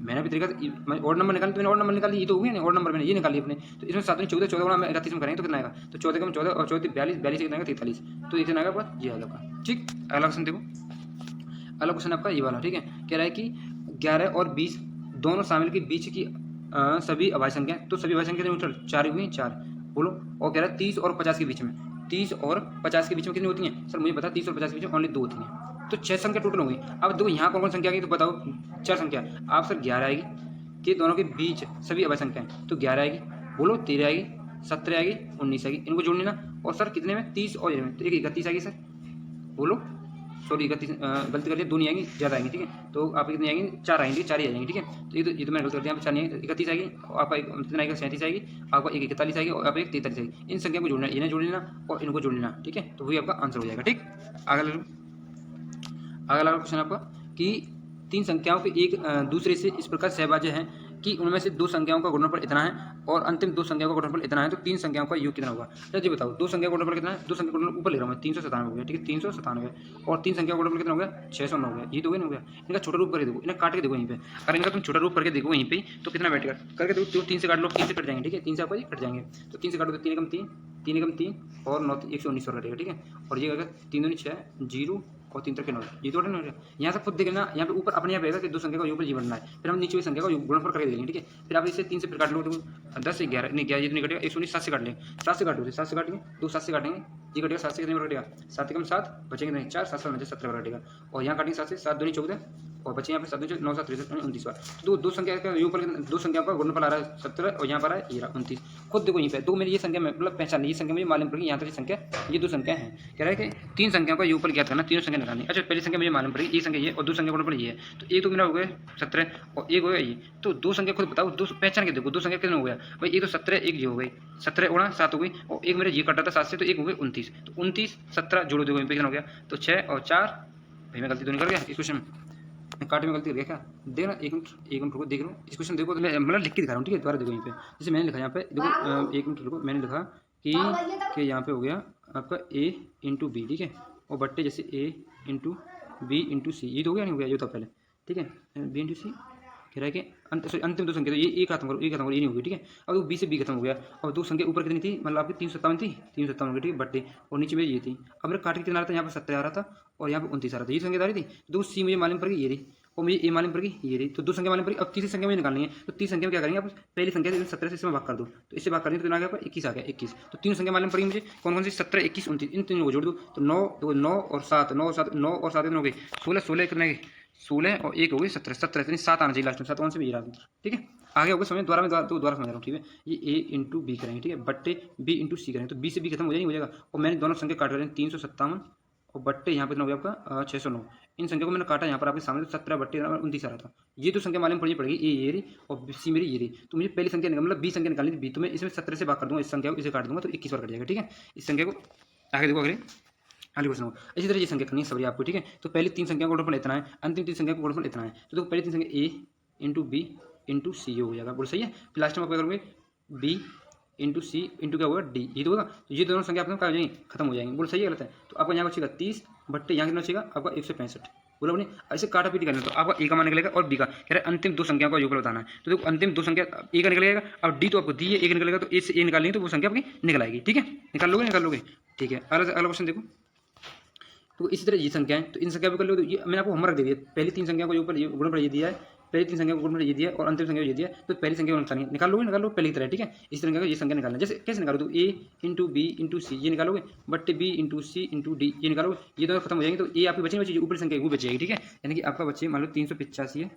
Speaker 1: मैंने भी तरीका से। ऑड नंबर निकाली तो मैंने ऑड नंबर निकाली, ये तो हो गया ना ऑड नंबर, मैंने ये निकाली अपने। तो इसमें 7 में 14, 14 गुणा 31 में करेंगे तो कितना आएगा? तो 14 का 14 और 14 42, 42 से कितना आएगा? 43। तो ये कितना आएगा आपका? ये आएगा आपका। ठीक, अगला क्वेश्चन देखो, अगला क्वेश्चन आपका ये वाला। ठीक है, कह रहा है कि 11 और 20 दोनों शामिल के बीच की सभी अभाज्य संख्या, तो सभी अभाज्य संख्या टोटल 4 हुई, 4। बोलो, और कह रहा है 30 और 50 के बीच में, 30 और 50 के बीच में कितनी होती हैं सर? मुझे पता 30 और 50 के बीच में ओनली 2 होती हैं, तो 6 संख्या टोटल होगी। अब देखो यहाँ कौन कौन संख्या आ गई? तो बताओ 4 संख्या। आप सर 11 आएगी कि दोनों के बीच सभी अभाज्य संख्या है, तो 11 आएगी, बोलो 13 आएगी, 17 आएगी, 19 आएगी, इनको जोड़ लेना। और सर कितने में? 30 और में, तो 31 आएगी सर। बोलो, सॉरी 31 गलती कर लिया, 2 नहीं आएंगी, ज़्यादा आएंगी। ठीक है, तो आप कितनी आएंगी? 4 आएंगी, 4 ही आ जाएंगी। ठीक है, तो ये तो मैंने गलती कर दिया, यहाँ पे 4 नहीं आएगी, 31 आएगी, आपका कितना आएगा? 37 आएगी, आपका एक 41 आएगी, और आप एक 43 आएगी। इन संख्या को जोड़ना, इन्हें जोड़ लेना और इनको जोड़ लेना। ठीक है, तो वही आपका आंसर हो जाएगा। ठीक, अगला क्वेश्चन आपका कि 3 संख्याओं के एक दूसरे से इस प्रकार सहभाज्य हैं कि उनमें से 2 संख्याओं का गुणनफल इतना है और अंतिम 2 संख्याओं का गुणनफल इतना है, तो 3 संख्याओं का योग कितना होगा? जी बताओ, 2 संख्या का गुणनफल कितना है? 2 संख्या का गुणनफल ऊपर ले रहा हूँ मैं, 397 हो गया। ठीक है, 397, और 3 संख्या का गुणनफल कितना हो गया? 609 हो गया। ये तो हो गया। इनका छोटा रूप करके देखो, इन्हें काट के देखो यहीं पे, अगर इनका तुम छोटा रूप करके देखो यहीं पे तो कितना बैठेगा? करके देखो, 3 से काट लो, 3 से कट जाएंगे। ठीक है, 3 से आपका कट जाएंगे, तो 3 से काटो तो 3 एकम 3, 3 एकम 3 और 9 119 और कटेगा। ठीक है, और ये अगर 3 दूनी 6, 0 और 3 तरह 9, ये तो नहीं। यहाँ से खुद देखना, यहाँ पे ऊपर अपने यहाँ पे कि 2 संख्या का योगफल जी बनना है, फिर हम नीचे वाली संख्या का गुणनफल करके देखेंगे। ठीक है, फिर आप इसे 3 से फिर काट लो, तो 10 से 11 नहीं, 11 ये तो नहीं कटेगा, 119 7 से काट लेंगे, 7 से काटो, 7 से काटेंगे, 2 7 से काटेंगे, ये कटेगा 7 से कितने कटेगा? 7 एकम 7 बचेंगे नहीं, 4 7 7 17 कटेगा, और यहाँ काटेंगे 7 से 7 दूनी 14 और बचे यहाँ पे 7 9 7 63 29 बार। तो 2 संख्या का योगफल, 2 संख्या का गुणनफल आ रहा है 17, और यहाँ पर आ रहा है 29। खुद देखो यहीं पे दो मेरी ये संख्या मतलब पहचान, ये संख्या मुझे मालूम पड़ेगी, यहाँ तक ये संख्या, ये दो संख्या है। कह रहा है कि तीन संख्याओं का योग ज्ञात करना, तीनों संख्या निकालनी। अच्छा पहली संख्या मुझे मालूम पड़ेगी ये संख्या ये, और दो संख्या गुणनफल ये है, तो एक तो मेरा हो गया 17 और एक हो गया ये, तो दो संख्या खुद बताओ, दो पहचान के देखो दो संख्या कितना हो गया भाई, एक तो 17 एक ये हो गई, 17 गुणा 7 हो गई, और एक मेरा ये कटा था 7 से, तो एक हो गई 29, तो 29 17 जोड़ो देखो कितना हो गया, तो 6 और 4, भाई मैं गलती तो नहीं कर गया इस क्वेश्चन में, काट में गलती कर गया क्या, देखना एक मिनट रुको, देख लो इस क्वेश्चन देखो, तो मैं मतलब लिख के दिखा रहा हूँ, ठीक है दोबारा देखो यहीं पे, जैसे मैंने लिखा यहाँ पे देखो, एक मिनट रुको, मैंने लिखा कि यहाँ पे हो गया आपका a इंटू बी, ठीक है, और बट्टे जैसे a इंटू बी इंटू सी, ये तो हो गया नहीं हो गया, ये था पहले, ठीक है, बी इंटू सी कह रहा है कि अंतिम दो संख्या, तो ये खत्म करो, ये खत्म करो, ये नहीं होगी, ठीक है। अब वो बी से बी खत्म हो गया, और दो संख्या ऊपर कितनी थी, मतलब आपकी 357 थी, 357 हो गई, ठीक है, बट्टे, और नीचे में ये थी। अब मेरे काट के कितना आ रहा था, यहाँ पर 17 आ रहा था और यहाँ पर 29 आ रहा था, ये संख्या आ रही थी, दो सी मुझे मालूम पड़ेगी ये रही, और मुझे ए मालूम पड़ेगी ये रही, तो दो संख्या मालूम पड़ेगी। अब तीसरी संख्या मुझे निकालनी है, तो तीसरी संख्या में क्या करेंगे आप, पहली संख्या 17 से इसमें भाग कर दो, तो इससे भाग कर देंगे तो आ गया 21 आ गया, 21, तो तीन संख्या मालूम पड़ेगी मुझे, कौन कौन सी, 17 21 29, इन तीनों को जोड़ दो, तो 9 और 7 9 और 7 हो गई 16, 16 कितने 16 और एक हो गई 17, 17 यानी 7 आना चाहिए लास्ट में, 7 से भी ये रहा, ठीक है। आगे होगा समझ, दोबारा समझ रहा हूँ, ठीक है। ये ए इंटू बी करेंगे, ठीक है, बट्टे बी इंटू सी करेंगे, तो बी से बी खत्म हो जाएगा, हो जाएगा, और मैंने दोनों संख्या काट करें 357 और बट्टे यहाँ पे कितना हो गया आपका 609, इन संख्या को मैंने काटा यहाँ पर आपके सामने, तो 17 बट्टे 29 आ रहा था, ये तो संख्या मालूम पड़नी पड़ेगी, ये रही और सी मेरी ये रही, तो मुझे पहली संख्या मतलब बी संख्या निकालनी थी, बी तो मैं इसमें 17 से भाग कर दूंगा, इस संख्या को इसे काट दूंगा तो 21 बार कट जाएगा, ठीक है। इस संख्या को आगे देखो, अगले क्वेश्चन हो, इसी तरह ये संख्या करनी है सभी आपको, ठीक है। तो पहली तीन संख्या का गुणनफल इतना है, अंतिम तीन संख्या का गुणनफल इतना है, तो देखो पहली तीन संख्या a इंटू बी इंटू सी हो जाएगा, बोल सही है। फिर लास्ट में आप क्या करोगे, b इंटू सी इंटू क्या होगा d, ये तो होगा, तो ये दोनों संख्या आपको क्या हो जाएंगी, खत्म हो जाएंगे, बोल सही है गलत है। तो आपका यहाँ बचेगा 30 बट्टे यहाँ कितना बचेगा आपका 165, बोला अपने ऐसे काटा पीटी करना, तो आपका ए का मान निकलेगा और बी का, कह रहे अंतिम दो संख्याओं का योगफल बताना है, तो देखो अंतिम दो संख्या ए का निकलेगा, और डी तो आपको दी है, ए का निकलेगा, तो ए से ए निकालेंगे तो वो संख्या आपकी निकल आएगी, ठीक है, निकाल लोगे, ठीक है। अगला क्वेश्चन देखो, तो इसी तरह ये संख्या है, तो इन संख्या को कर लो, तो ये मैंने आपको होमवर्क दे दिया, पहली तीन संख्या को ऊपर गुणनफल ये दिया है, पहली तीन संख्या को गुणनफल ये दिया है और अंतिम संख्या ये दिया है, तो पहली संख्या को निकाल लो पहली की तरह, ठीक है। इस तरह का ये संख्या निकालना, जैसे कैसे निकालो, तो ए इंटू बी इंटू सी ये निकालोगे, बट्टे बी इंटू सी इंटू डी ये निकालोगे, ये दोनों खत्म हो जाएंगे, तो ए आपकी बची ऊपर संख्या वो बचेगी, ठीक है। यानी कि आपका बच्चे मान लो 385 है,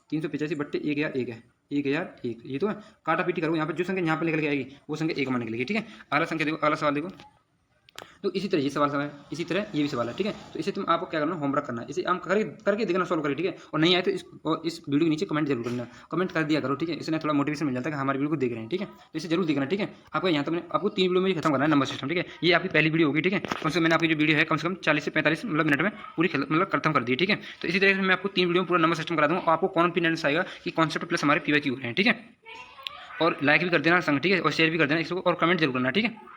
Speaker 1: 385 बट्टे 1001 है, 1001, ये तो है, काटा पीटी करो, यहाँ पर जो संख्या यहाँ पर निकल के आएगी वो संख्या एक मान निकलेगी, ठीक है। अगला संख्या देखो, अगला सवाल देखो, तो इसी तरह ये सवाल है, इसी तरह ये भी सवाल है, ठीक है। तो इसे तुम आपको क्या करना, होमवर्क करना है, इसे हम करके देखना, सॉल्व करें, ठीक है। और नहीं आए तो इस वीडियो के नीचे कमेंट जरूर करना, कमेंट कर दिया करो, ठीक है। इससे थोड़ा मोटिवेशन मिल जाता है कि हमारी वीडियो को देख रहे हैं, ठीक है। तो इसे जरूर देखना, ठीक है। आपको यहाँ तक मैंने आपको 3 वीडियो में खत्म करना है नंबर सिस्टम, ठीक है। ये आपकी पहली वीडियो होगी, ठीक है। कम से कम मैंने आपकी जो वीडियो है कम से कम 40 से 45 मतलब मिनट में पूरी मतलब खत्म कर दी, ठीक है। तो इसी तरह से मैं आपको 3 वीडियो में पूरा नंबर सिस्टम करा दूँगा, और आपको कॉन्फिडेंस आएगा कि कॉन्सेप्ट प्लस हमारे PYQ हैं, ठीक है। और लाइक भी कर देना संग, ठीक है, और शेयर भी कर देना इसको, और कमेंट जरूर करना, ठीक है।